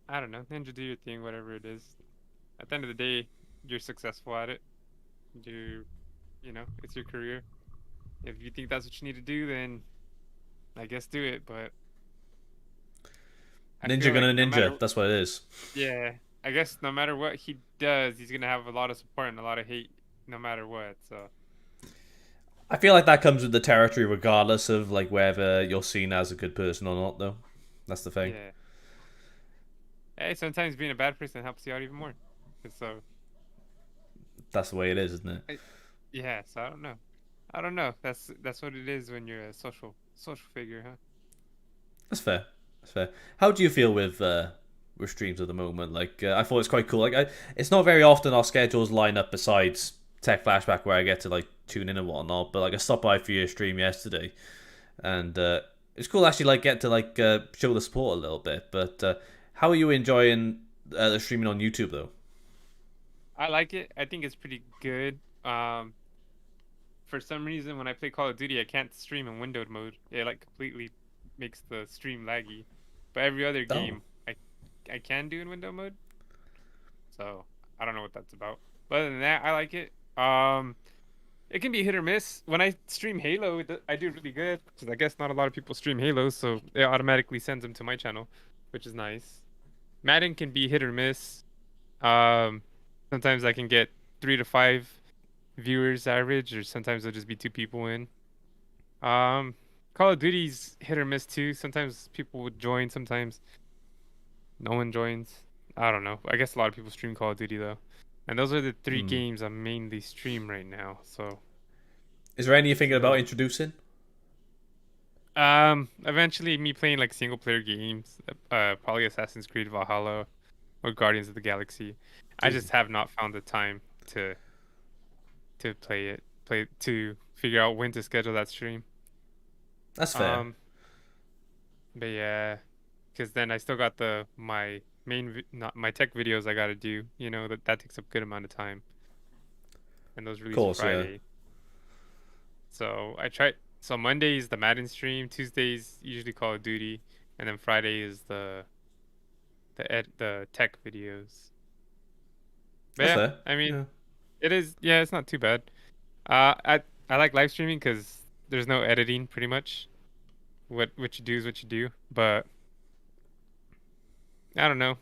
I don't know. Ninja, do your thing, whatever it is. At the end of the day, you're successful at it. You, it's your career. If you think that's what you need to do, then I guess do it. But I Ninja feel like gonna no ninja, matter, that's what it is. yeah, I guess no matter what he does, he's gonna have a lot of support and a lot of hate, no matter what. So I feel like that comes with the territory regardless of like whether you're seen as a good person or not, though. That's the thing. yeah, hey, sometimes being a bad person helps you out even more. So That's the way it is, isn't it? yeah, so I don't know. I don't know. That's what it is when you're a social figure, huh? That's fair. That's fair. How do you feel with with streams at the moment. Like I thought it's quite cool. It's not very often our schedules line up besides Tech Flashback where I get to like tune in and whatnot. But like I stopped by for your stream yesterday, and it's cool to actually like get to like show the support a little bit. But how are you enjoying the streaming on YouTube though? I like it. I think it's pretty good. For some reason, when I play Call of Duty, I can't stream in windowed mode. It like completely makes the stream laggy. But every other Oh, game, I can do in window mode. So I don't know what that's about. But other than that, I like it. It can be hit or miss. When I stream Halo, I do really good because I guess not a lot of people stream Halo, so it automatically sends them to my channel, which is nice. Madden can be hit or miss. Um, Sometimes I can get 3 to 5 viewers average, or sometimes it'll just be 2 people in. Um, Call of Duty's hit or miss too. Sometimes people would join, sometimes no one joins. I don't know. I guess a lot of people stream Call of Duty though. And those are the three hmm. games I mainly stream right now. So Is there any you're it's a thinking about little introducing? eventually me playing like single player games, probably Assassin's Creed Valhalla or Guardians of the Galaxy. I Ooh, just have not found the time to play to figure out when to schedule that stream. that's fair. Um, but yeah, because then I still got the my not my tech videos I gotta do. You know that takes up a good amount of time, and those Of release course, yeah. Friday. So I try. So Monday is the Madden stream. Tuesdays usually Call of Duty, and then Friday is the tech videos. But That's yeah, fair. I mean Yeah. it is. Yeah, it's not too bad. I like live streaming because there's no editing pretty much. What you do is what you do. But I don't know.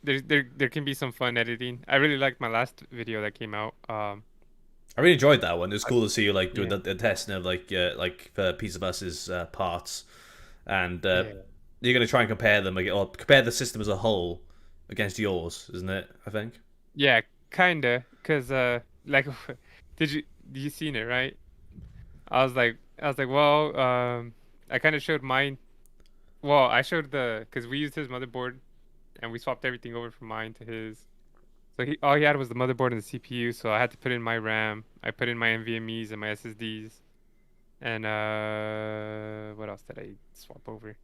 There can be some fun editing. I really liked my last video that came out. I really enjoyed that one. It was I- cool to see you like doing yeah, the testing of like Piece of Us's parts, and yeah, you're gonna try and compare them, like, or compare the system as a whole against yours, isn't it? I think. yeah, kinda. Cause like, did you seen it right? I was like, well, I kind of showed mine. Well, I showed cause we used his motherboard and we swapped everything over from mine to his. So he all he had was the motherboard and the CPU. So I had to put in my RAM. I put in my NVMe's and my SSDs. And what else did I swap over?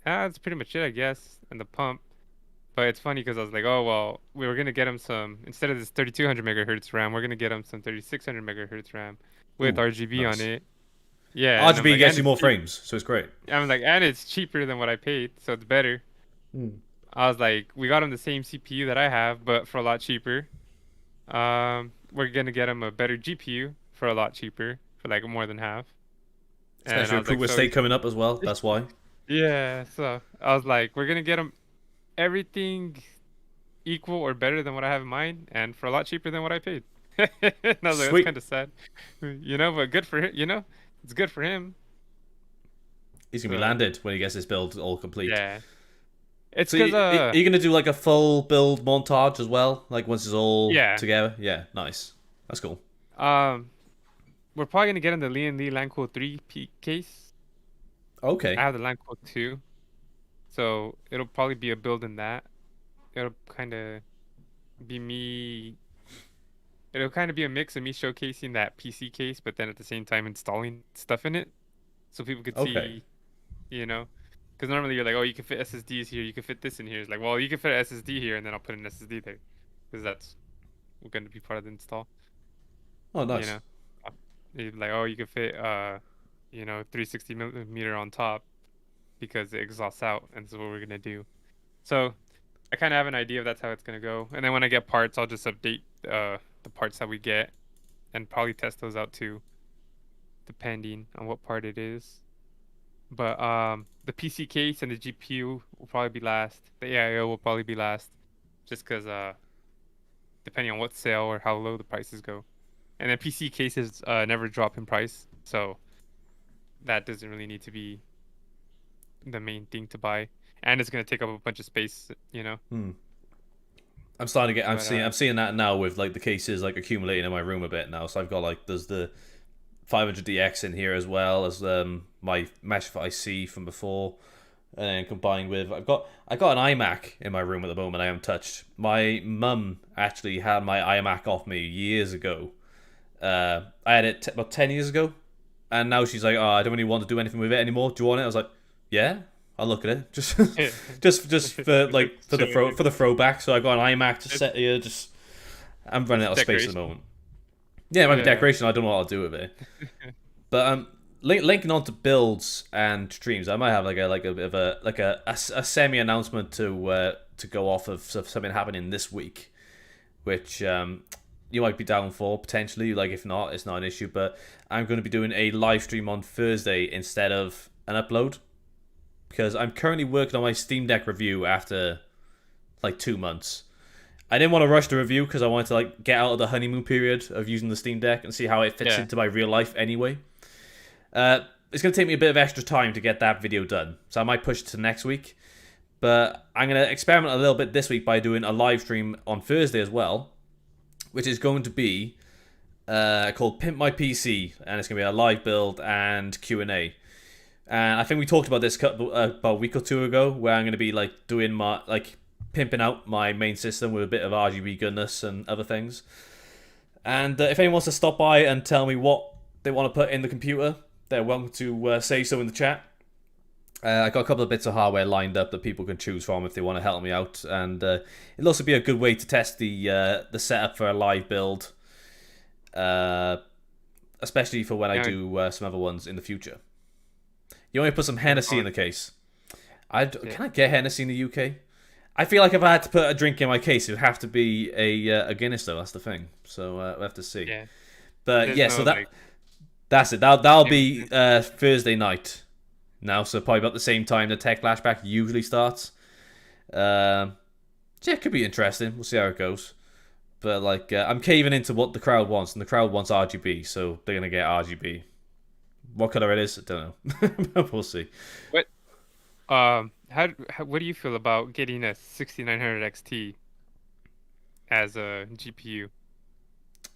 That's pretty much it, I guess. And the pump. But it's funny because I was like, oh well, we were gonna get him some instead of this 3200 megahertz RAM, we're gonna get him some 3600 megahertz RAM with Ooh, RGB on nice. it. Yeah, and I'm RGB like, gets and you it's more cheap. frames, so it's great. And it's cheaper than what I paid, so it's better. Hmm. I was like, we got him the same CPU that I have, but for a lot cheaper. We're gonna get him a better GPU for a lot cheaper, for like more than half. And Especially I with was like, Cooper so State coming up as well. That's why. yeah, so I was like, we're gonna get him everything equal or better than what I have in mind, and for a lot cheaper than what I paid. And I was like, that's kind Sweet. of sad, but good for him. It's good for him. He's gonna be So landed when he gets his build all complete. yeah, it's So cause are you gonna do like a full build montage as well? Like once it's all yeah, together? Yeah, nice. That's cool. um, we're probably gonna get him the Lee Langco 3 case. I Okay. have the Langco 2, so it'll probably be a build in that. It'll kind of be me. It'll kind of be a mix of me showcasing that PC case, but then at the same time installing stuff in it, so people could Okay. see, you know. Because normally you're like, oh, you can fit SSDs here, you can fit this in here. It's like, well, you can fit an SSD here, and then I'll put an SSD there, because that's going to be part of the install. Oh, You nice. know, you're like, oh, you can fit 360 millimeter on top because it exhausts out, and that's what we're gonna do. So I kind of have an idea if that's how it's gonna go. And then when I get parts, I'll just update the parts that we get and probably test those out too, depending on what part it is. But the PC case and the GPU will probably be last. The AIO will probably be last, just because depending on what sale or how low the prices go. And then PC cases never drop in price, so that doesn't really need to be the main thing to buy. And it's gonna take up a bunch of space. Hmm. I'm starting to get. But I'm seeing that now with like the cases like accumulating in my room a bit now. So I've got like there's the 500DX in here as well as my Mesh IC from before. and then combined with I got an iMac in my room at the moment. I haven't touched. My mum actually had my iMac off me years ago. I had it about 10 years ago, and now she's like, "Oh, I don't really want to do anything with it anymore. Do you want it?" I was like, "Yeah, I'll look at it." Just, just for like for the for the throwback. So I got an iMac to It's, set here. Just I'm running it's out of space at the decoration. moment. Yeah, it might be Yeah. decoration. I don't know what I'll do with it. But linking on to builds and streams, I might have like a bit of a semi announcement to go off of something happening this week, which you might be down for potentially. Like if not, it's not an issue. But I'm going to be doing a live stream on Thursday instead of an upload because I'm currently working on my Steam Deck review after like 2 months. I didn't want to rush the review because I wanted to like get out of the honeymoon period of using the Steam Deck and see how it fits Yeah. into my real life anyway. It's going to take me a bit of extra time to get that video done, so I might push it to next week. But I'm going to experiment a little bit this week by doing a live stream on Thursday as well, which is going to be called Pimp My PC, and it's going to be a live build and Q&A. And I think we talked about this about a week or two ago, where I'm going to be like doing my like pimping out my main system with a bit of RGB goodness and other things. And if anyone wants to stop by and tell me what they want to put in the computer, they're welcome to say so in the chat. I got a couple of bits of hardware lined up that people can choose from if they want to help me out, and it'll also be a good way to test the setup for a live build, uh, especially for when I Yeah. do some other ones in the future. You want me to put some Yeah. Hennessy in the case? Yeah. Can I get Hennessy in the UK? I feel like if I had to put a drink in my case, it would have to be a Guinness, though. That's the thing. So we'll have to see. Yeah. But There's yeah, so no like. that's it. That'll Yeah. be Thursday night now, so probably about the same time the Tech Flashback usually starts. Yeah, it could be interesting. We'll see how it goes. But like, I'm caving into what the crowd wants, and the crowd wants RGB, so they're gonna get RGB. What color it is, I don't know. We'll see. What how what do you feel about getting a 6900 XT as a GPU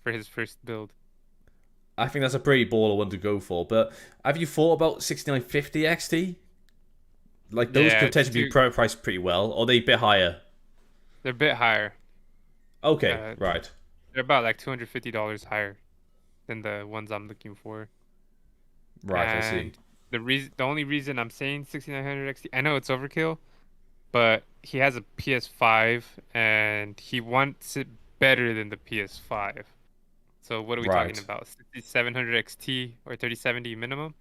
for his first build? I think that's a pretty baller one to go for. But have you thought about 6950 XT? Like those Yeah, could it's potentially be too. priced pretty well, or are they a bit higher? They're a bit higher. Okay, Uh, right, they're about like $250 higher than the ones I'm looking for. right. I see. And the only reason I'm saying 6900 XT, I know it's overkill, but he has a PS5 and he wants it better than the PS5. So what are we talking Right. about? 6700 XT or 3070 minimum?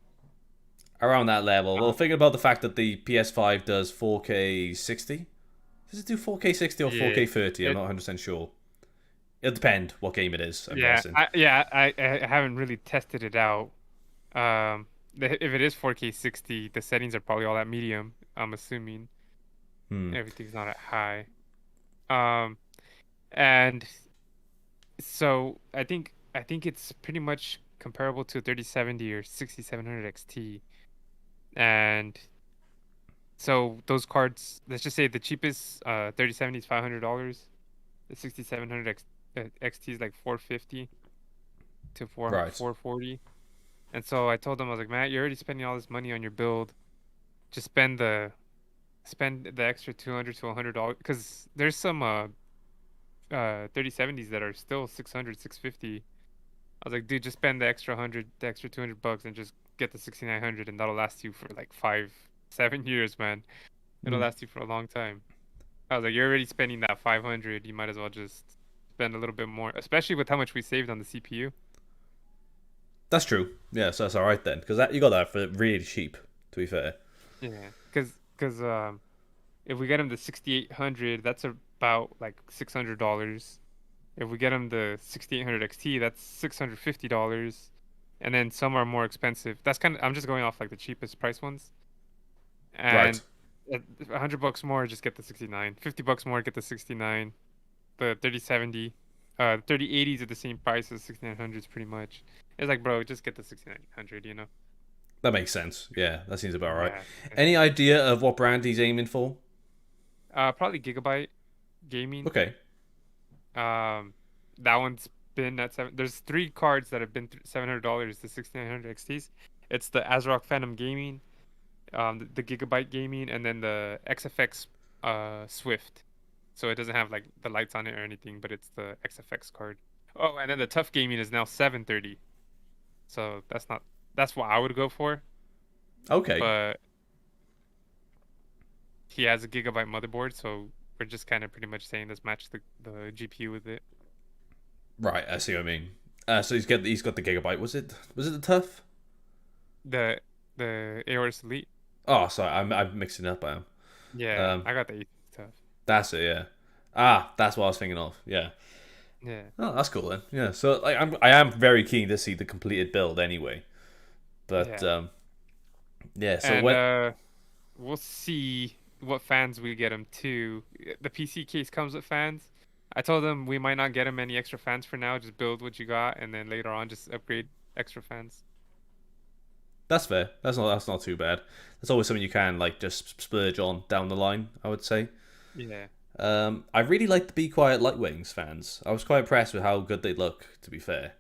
Around that level. Well, Uh, thinking about the fact that the PS5 does 4K 60. Does it do 4K 60 or yeah. 4K 30? I'm It, not 100% sure. It'll depend what game it is, I'm yeah, guessing. I haven't really tested it out. If it is 4K 60, the settings are probably all at medium, I'm assuming. Hmm. Everything's not at high. Um, and so I think it's pretty much comparable to a 3070 or 6700 XT. And so those cards, let's just say the cheapest 3070 is $500. The 6700 XT is like 450 to 4 Right. 440. And so I told them, I was like, Matt, you're already spending all this money on your build. Just spend the extra 200 to $100 because there's some 3070s that are still 600, 650. I was like, dude, just spend the extra $200 and just get the 6900 and that'll last you for like 5, 7 years, man. It'll Hmm. last you for a long time. I was like, you're already spending that 500, you might as well just spend a little bit more, especially with how much we saved on the CPU. That's true. Yeah, so that's alright then. Because you got that for really cheap, to be fair. Yeah, because if we get him the 6800, that's about like $600. If we get him the 6800 XT, that's $650. And then some are more expensive. That's kind of I'm just going off like the cheapest price ones. Right. And $100 more, just get the 69. $50 more, get the 69. The 3070, 3080s at the same price as 6900s, pretty much. It's like, bro, just get the 6900, you know? That makes sense. Yeah, that seems about right. Yeah. Any idea of what brand he's aiming for? Probably Gigabyte Gaming. Okay. Um, that one's been at seven. There's three cards that have been $700. The 6900 XTs. It's the ASRock Phantom Gaming. the Gigabyte gaming, and then the XFX Swift. So it doesn't have like the lights on it or anything, but it's the XFX card. Oh, and then the Tough Gaming is now 730. So that's what I would go for. Okay. But he has a Gigabyte motherboard, so we're just kind of pretty much saying let's match the GPU with it. Right, I see what I mean. So he's got the gigabyte. Was it the tough? The the Aorus Elite. Oh, sorry, I'm mixing up. I am. Yeah, Um, I got the 18 Tough. that's it. Yeah. Ah, that's what I was thinking of. Yeah. Yeah. Oh, that's cool then. Yeah. So like, I am very keen to see the completed build anyway. But Yeah. yeah. So And when we'll see what fans we get him too. The PC case comes with fans. I told them we might not get him any extra fans for now. Just build what you got, and then later on, just upgrade extra fans. that's fair. That's not too bad. That's always something you can like just splurge on down the line. I would say. Yeah. I really like the Be Quiet Lightwings fans. I was quite impressed with how good they look. To be fair.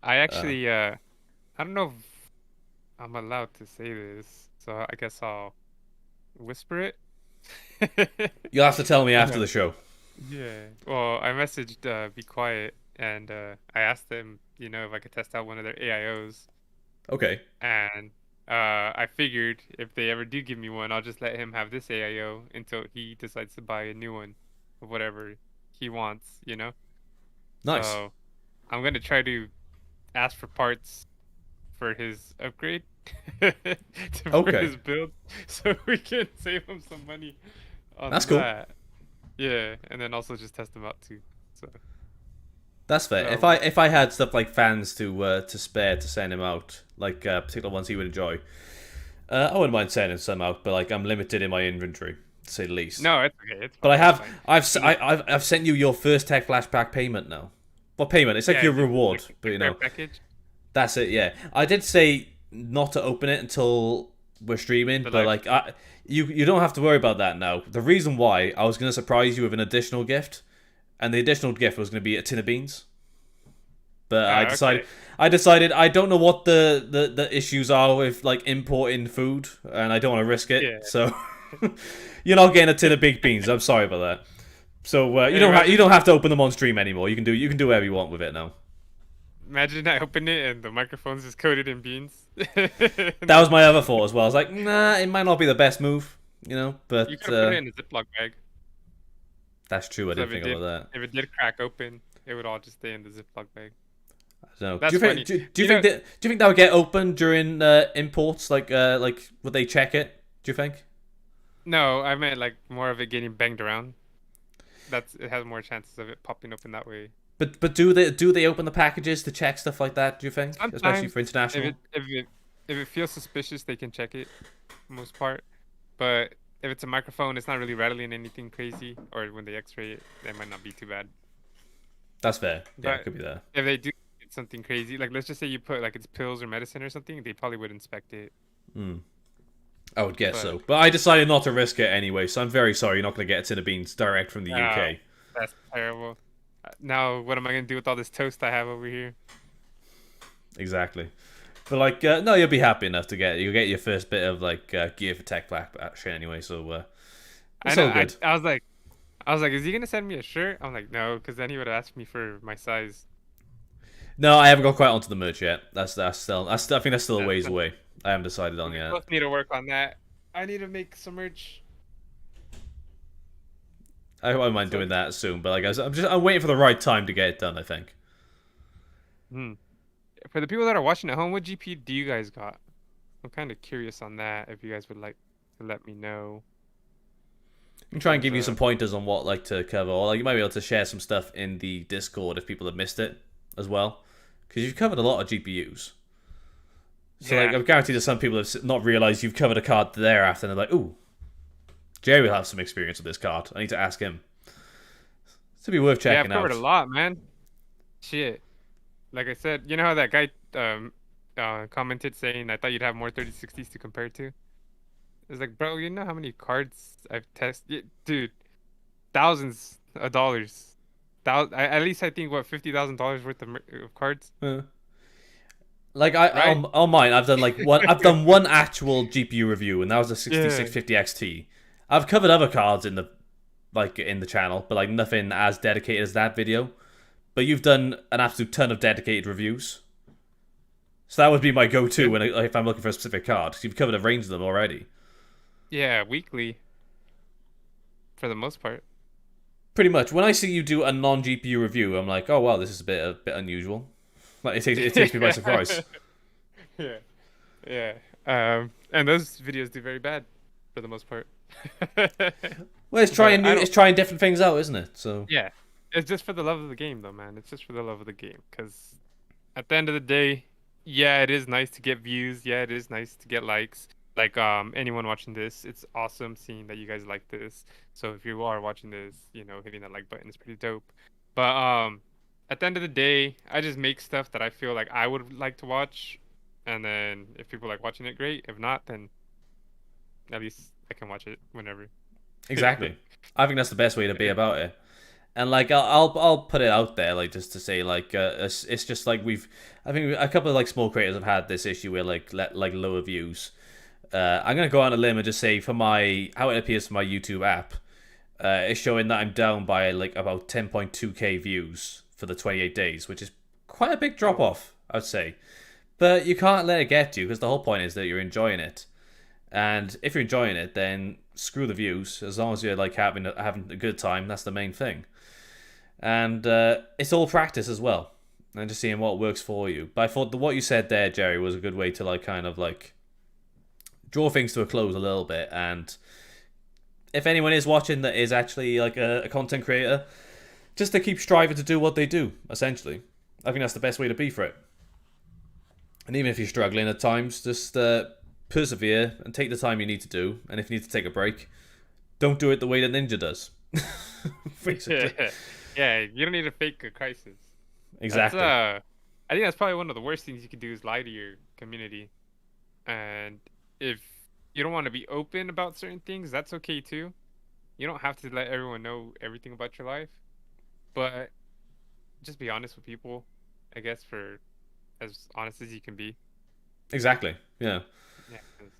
I Uh, actually, I don't know if I'm allowed to say this, so I guess I'll whisper it. you'll have to tell me after Uh, the show. yeah. Well, I messaged Be Quiet, and I asked them, if I could test out one of their AIOs. Okay. And I figured if they ever do give me one, I'll just let him have this AIO until he decides to buy a new one of whatever he wants. Nice. So I'm gonna try to ask for parts for his upgrade for Okay. his build, so we can save him some money That's on cool. that. Yeah, and then also just test them out too. So That's fair. If I so if I had stuff like fans to spare to send him out, like particular ones he would enjoy, I wouldn't mind sending some out. But like I'm limited in my inventory, to say the least. no, it's okay. It's But I fine. It's have fine. I've You just I've sent you your first tech flashback payment now. What payment? It's like yeah, your just reward, but the care package, that's it. Yeah, I did say not to open it until we're streaming, the but live. like you don't have to worry about that now. The reason why I was gonna surprise you with an additional gift, and the additional gift was gonna be a tin of beans. But I Oh, decided okay. I decided I don't know what the issues are with like importing food, and I don't want to risk it. Yeah. So you're not getting a tin of baked beans. I'm sorry about that. So Hey, you imagine don't have to open them on stream anymore. You can do whatever you want with it now. Imagine I open it and the microphone's just coated in beans. That was my other thought as well. I was like, nah, it might not be the best move, You but could have put it in a Ziploc bag. that's true. I So didn't think about that. if it did crack open, it would all just stay in the Ziploc bag. I don't know. Do That's you think funny. do you You think know, that would get open during imports? Like would they check it? Do you think? no, I meant like more of it getting banged around. It has more chances of it popping open that way. But do they open the packages to check stuff like that? Do you think, especially Sometimes for if international? it feels suspicious, they can check it, for the most part. But if it's a microphone, it's not really rattling anything crazy, or when they X-ray it, it might not be too bad. That's fair. Yeah, it But could be there. if they do get something crazy, like let's just say you put like it's pills or medicine or something, they probably would inspect it. Hmm. I would guess But so, but I decided not to risk it anyway. So I'm very sorry you're not going to get a tin of beans direct from the uh, UK. that's terrible. Now what am I gonna do with all this toast I have over here? Exactly. But like, no, you'll be happy enough to you'll get your first bit of like gear for Tech Black shit anyway. So I it's know. all I good. I was like, is he gonna send me a shirt? I'm like, no, because then he would ask me for my size. No, I haven't got quite onto the merch yet. I think that's still a ways That's, away. I haven't decided on we yet. both need to work on that. I need to make some merch. I won't mind So, doing that soon, but like I'm waiting for the right time to get it done. I think. hmm. For the people that are watching at home, what GP do you guys got? I'm kind of curious on that. If you guys would like to let me know, I can try and because give you some pointers on what like to cover, or like you might be able to share some stuff in the Discord if people have missed it as well, because you've covered a lot of GPUs. So like yeah, I'm guaranteed that some people have not realized you've covered a card thereafter, and they're like, "Ooh, Jerry will have some experience with this card. I need to ask him." It's to be worth yeah, I've checking covered a out. lot, man. Shit. Like I said, you know how that guy commented saying I thought you'd have more 3060s to compare to? It's like, bro, you know how many cards I've tested, dude? Thousands of dollars. At least I think what $50,000 worth of cards. Uh, Like right? on mine, I've done like one. I've done one actual GPU review, and that was a Yeah. 6650 XT. I've covered other cards in the in the channel, but like nothing as dedicated as that video. But you've done an absolute ton of dedicated reviews, so that would be my go-to Good. when if I'm looking for a specific card. 'Cause you've covered a range of them already. Yeah, weekly for the most part. Pretty much. When I see you do a non GPU review, I'm like, oh wow, this is a bit unusual. Like it takes me by surprise. Yeah. Yeah. And those videos do very bad for the most part. Well, But I don't. it's trying different things out, isn't it? So Yeah. It's just for the love of the game, though, man. It's just for the love of the game. Because at the end of the day, yeah, it is nice to get views. Yeah, it is nice to get likes. Like anyone watching this, it's awesome seeing that you guys like this. So if you are watching this, hitting that like button is pretty dope. But at the end of the day, I just make stuff that I feel like I would like to watch. And then if people like watching it, great. If not, then at least I can watch it whenever. exactly, I think that's the best way to be about it. And like I'll put it out there like just to say like it's just like I think a couple of like small creators have had this issue where like lower views. I'm gonna go on a limb and just say for my how it appears for my YouTube app, it's showing that I'm down by like about 10.2k views for the 28 days, which is quite a big drop Oh, off, I'd say. But you can't let it get to you because the whole point is that you're enjoying it. And if you're enjoying it, then screw the views. As long as you're like having a good time, that's the main thing. And it's all practice as well, and just seeing what works for you. But I thought what you said there, Jerry, was a good way to like kind of like draw things to a close a little bit. And if anyone is watching that is actually like a content creator, just to keep striving to do what they do. Essentially, I think that's the best way to be for it. And even if you're struggling at times, just persevere and take the time you need to do. And if you need to take a break, don't do it the way that Ninja does. Basically, yeah. Yeah, you don't need to fake a crisis. That's exactly, I think that's probably one of the worst things you could do is lie to your community. And if you don't want to be open about certain things, that's okay too. You don't have to let everyone know everything about your life, but just be honest with people, I guess, for as honest as you can be. exactly, yeah. Yeah, 'cause-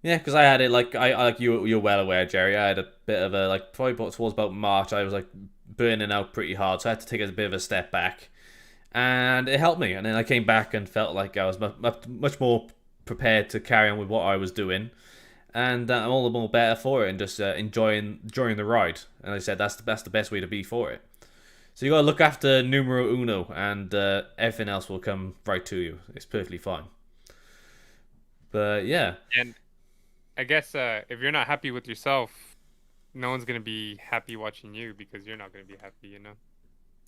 Yeah, because I had it like I like you're well aware, Jerry. I had a bit of a like probably towards about March. I was like burning out pretty hard, so I had to take a bit of a step back, and it helped me. And then I came back and felt like I was much more prepared to carry on with what I was doing, and I'm all the more better for it and just enjoying the ride. And I said that's the best way to be for it. So you gotta look after numero uno, and everything else will come right to you. It's perfectly fine. But yeah, and I guess if you're not happy with yourself, no one's gonna be happy watching you because you're not gonna be happy, you know?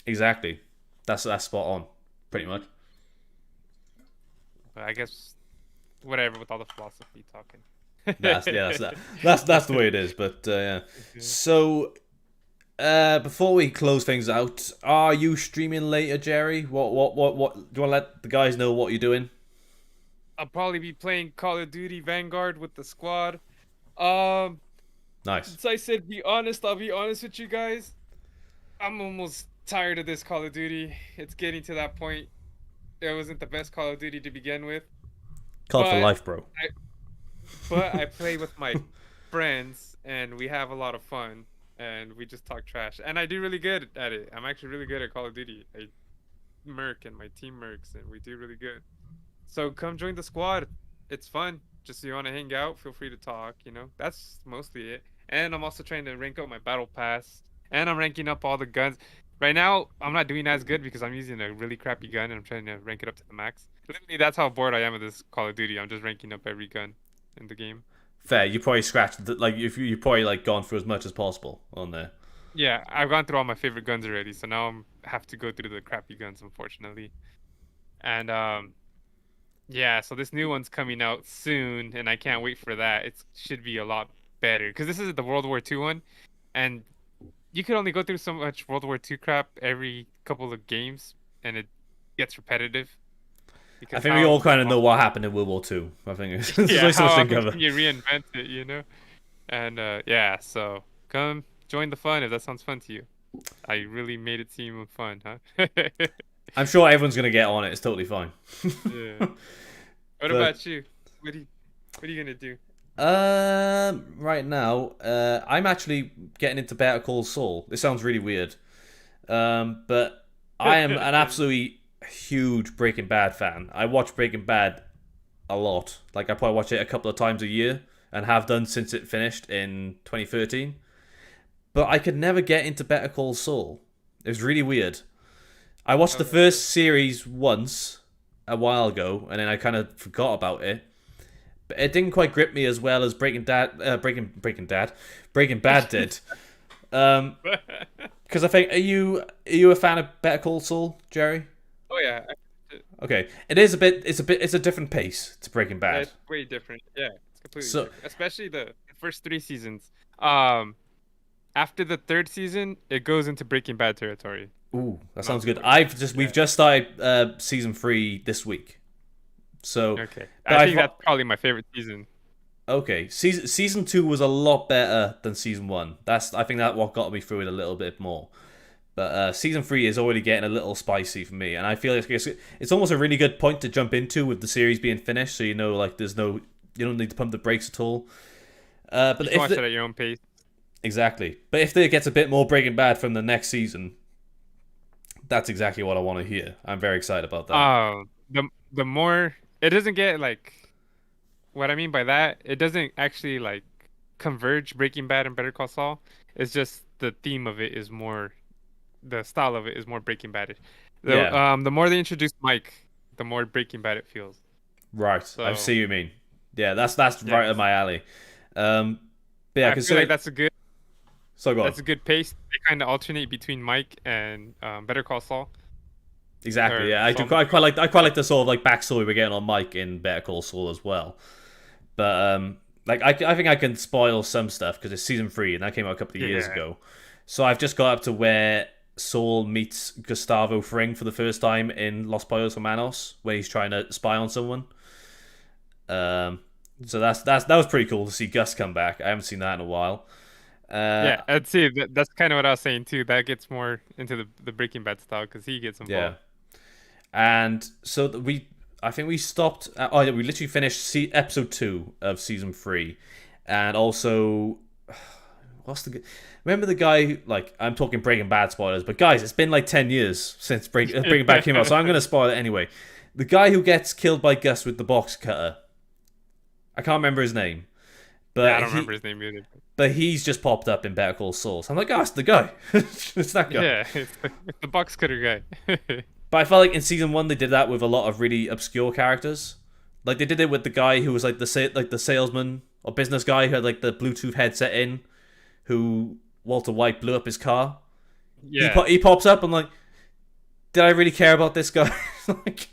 exactly. That's spot on, pretty much. But I guess whatever with all the philosophy talking. That's the way it is. But yeah. So before we close things out, are you streaming later, Jerry? What? Do you want to let the guys know what you're doing? I'll probably be playing Call of Duty Vanguard with the squad. Um, Nice. since I said be honest, I'll be honest with you guys. I'm almost tired of this Call of Duty. It's getting to that point. It wasn't the best Call of Duty to begin with, Called for but life, bro. I I play with my friends and we have a lot of fun and we just talk trash. And I do really good at it. I'm actually really good at Call of Duty. I merc and my team mercs and we do really good. So come join the squad. It's fun. Just so you want to hang out, feel free to talk, you know. That's mostly it. And I'm also trying to rank up my battle pass. And I'm ranking up all the guns. Right now, I'm not doing as good because I'm using a really crappy gun and I'm trying to rank it up to the max. Literally, that's how bored I am of this Call of Duty. I'm just ranking up every gun in the game. Fair. You probably scratched like if you probably like gone through as much as possible on there. Yeah, I've gone through all my favorite guns already, so now I'm have to go through the crappy guns, unfortunately. And yeah, so this new one's coming out soon, and I can't wait for that. It should be a lot better because this is the World War II one, and you could only go through so much World War II crap every couple of games, and it gets repetitive I because think we all kind of know what happened in World War Two. I think there's yeah, no how such thing often cover. can you reinvent it, you know? And yeah, so come join the fun if that sounds fun to you. I really made it seem fun, huh? I'm sure everyone's gonna get on it. It's totally fine. Yeah. What But about you? What do you what are you gonna do? right now, I'm actually getting into Better Call Saul. This sounds really weird. But I am an absolutely huge Breaking Bad fan. I watch Breaking Bad a lot. Like I probably watch it a couple of times a year and have done since it finished in 2013. But I could never get into Better Call Saul. It was really weird. I watched the Okay. first series once a while ago, and then I kind of forgot about it. But it didn't quite grip me as well as Breaking Bad did. Um, because I think are you a fan of Better Call Saul, Jerry? Oh yeah, Okay, it is a bit. It's a different pace to Breaking yeah, Bad. it's way different. Yeah, it's completely So, different. Especially the first three seasons. Um, After the third season, it goes into Breaking Bad territory. ooh, that Not sounds gonna good. lie. We've Yeah. just started season 3 this week. So, Okay. but I I think thought that's probably my favorite season. okay, season 2 was a lot better than season 1. I think that what got me through it a little bit more. But season 3 is already getting a little spicy for me, and I feel like it's almost a really good point to jump into with the series being finished. So like you don't need to pump the brakes at all. But You can if watch it the, at your own pace. exactly, but if there gets a bit more Breaking Bad from the next season, that's exactly what I want to hear. I'm very excited about that. The more it doesn't get like what I mean by that, it doesn't actually like converge Breaking Bad and Better Call Saul. It's just the theme of it is more the style of it is more Breaking Bad. Yeah, The more they introduce Mike, the more Breaking Bad it feels. right. I see So what you mean. Yeah, that's right up yes, my alley. Um, but yeah, I feel like consider so go on. that's a good pace. They kind of alternate between Mike and Better Call Saul Exactly. or Yeah, I do. Saul. I quite like the sort of like backstory we're getting on Mike in Better Call Saul as well. But like I think I can spoil some stuff because it's season 3 and that came out a couple of years Yeah, ago. So I've just got up to where Saul meets Gustavo Fring for the first time in Los Pollos Hermanos, where he's trying to spy on someone. Um, so that was pretty cool to see Gus come back. I haven't seen that in a while. yeah. Uh, I'd say that's kind of what I was saying too. That gets more into the Breaking Bad style because he gets yeah, involved. and so I think we stopped. Oh yeah, we literally finished episode 2 of season 3, and also what's remember the guy like I'm talking Breaking Bad spoilers, but guys, it's been like 10 years since Breaking Bad came out, so I'm gonna spoil it anyway. The guy who gets killed by Gus with the box cutter, I can't remember his name, Yeah, I but don't remember his name either. he's just popped up in Better Call Saul. So I'm like, oh, it's the guy, it's that guy. Yeah, it's the box cutter guy. But I felt like in season 1 they did that with a lot of really obscure characters. Like they did it with the guy who was like the salesman or business guy who had like the Bluetooth headset in, who Walter White blew up his car. Yeah, He pops up. I'm like, did I really care about this guy? Like,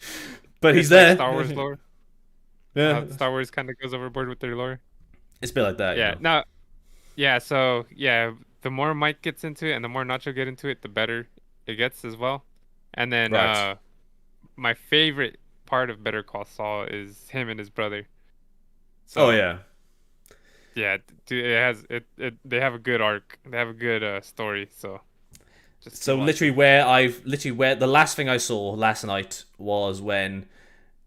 but he's it's like there. Star Wars lore. Yeah, Star Wars kind of goes overboard with their lore. it's a bit like that, you Yeah, know. no, yeah. So yeah, the more Mike gets into it and the more Nacho get into it, the better it gets as well. And then Right. my favorite part of Better Call Saul is him and his brother. Oh So yeah. yeah, dude, they have a good arc. They have a good story. So just keep So watching. literally where the last thing I saw last night was when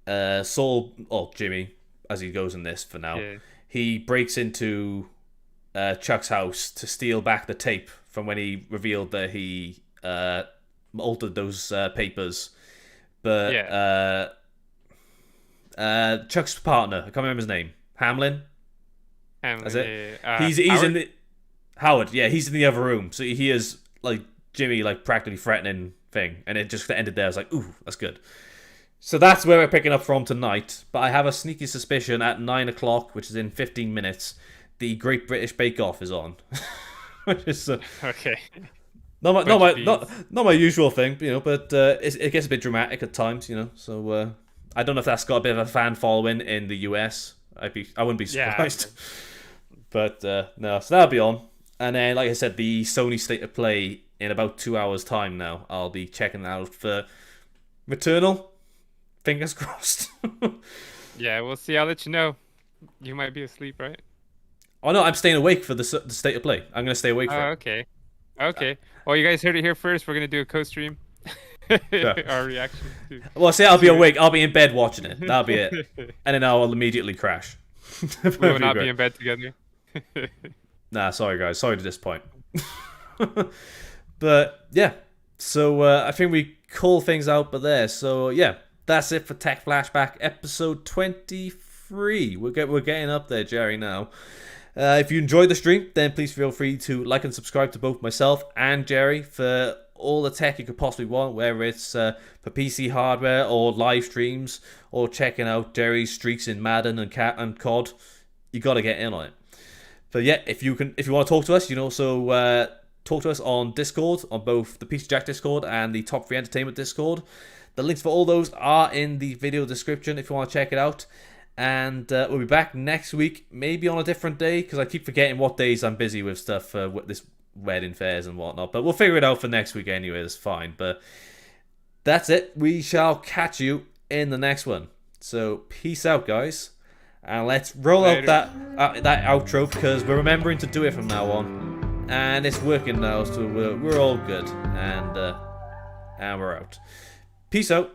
Saul, or Jimmy, as he goes in this for now, Yeah, he breaks into Chuck's house to steal back the tape from when he revealed that he altered those papers. But yeah. Chuck's partner, I can't remember his name, Hamlin. That's Hamlin, it. yeah. He's in Howard. the Howard. Yeah, he's in the other room. So he is like Jimmy, like practically threatening thing, and it just ended there. I was like, ooh, that's good. So that's where we're picking up from tonight. But I have a sneaky suspicion at 9 o'clock, which is in 15 minutes, the Great British Bake Off is on, which is Okay, not bunch of bees. my usual thing, you know. But it gets a bit dramatic at times, you know. So I don't know if that's got a bit of a fan following in the US. I wouldn't be Yeah, surprised. But no, so that'll be on. And then, like I said, the Sony State of Play in about 2 hours' time now. I'll be checking out for Returnal. Fingers crossed. yeah. We'll see. I'll let you know. You might be asleep, right? Oh no, I'm staying awake for the State of Play. I'm going to stay awake for Oh, it. okay. Okay. Well, you guys heard it here first. We're gonna do a co-stream. Sure. Our reaction to. Well, see, I'll be to awake. I'll be in bed watching it. That'll be it. And then I'll immediately crash. We will not be in bed together. Nah, sorry guys. Sorry to disappoint. But yeah, so I think we call things out but there. So yeah, that's it for Tech Flashback episode 23. We're getting up there, Jerry, now. If you enjoyed the stream, then please feel free to like and subscribe to both myself and Jerry for all the tech you could possibly want, whether it's for PC hardware or live streams or checking out Jerry's streaks in Madden and COD. You got to get in on it. But yeah, if you want to talk to us, you can also talk to us on Discord, on both the PC Jack Discord and the Top 3 Entertainment Discord. The links for all those are in the video description if you want to check it out. And we'll be back next week, maybe on a different day, because I keep forgetting what days I'm busy with stuff, this wedding fairs and whatnot. But we'll figure it out for next week anyway, it's fine. But that's it. We shall catch you in the next one. So peace out, guys. And let's roll out that outro, because we're remembering to do it from now on. And it's working now, so we're all good. And we're out. Peace out.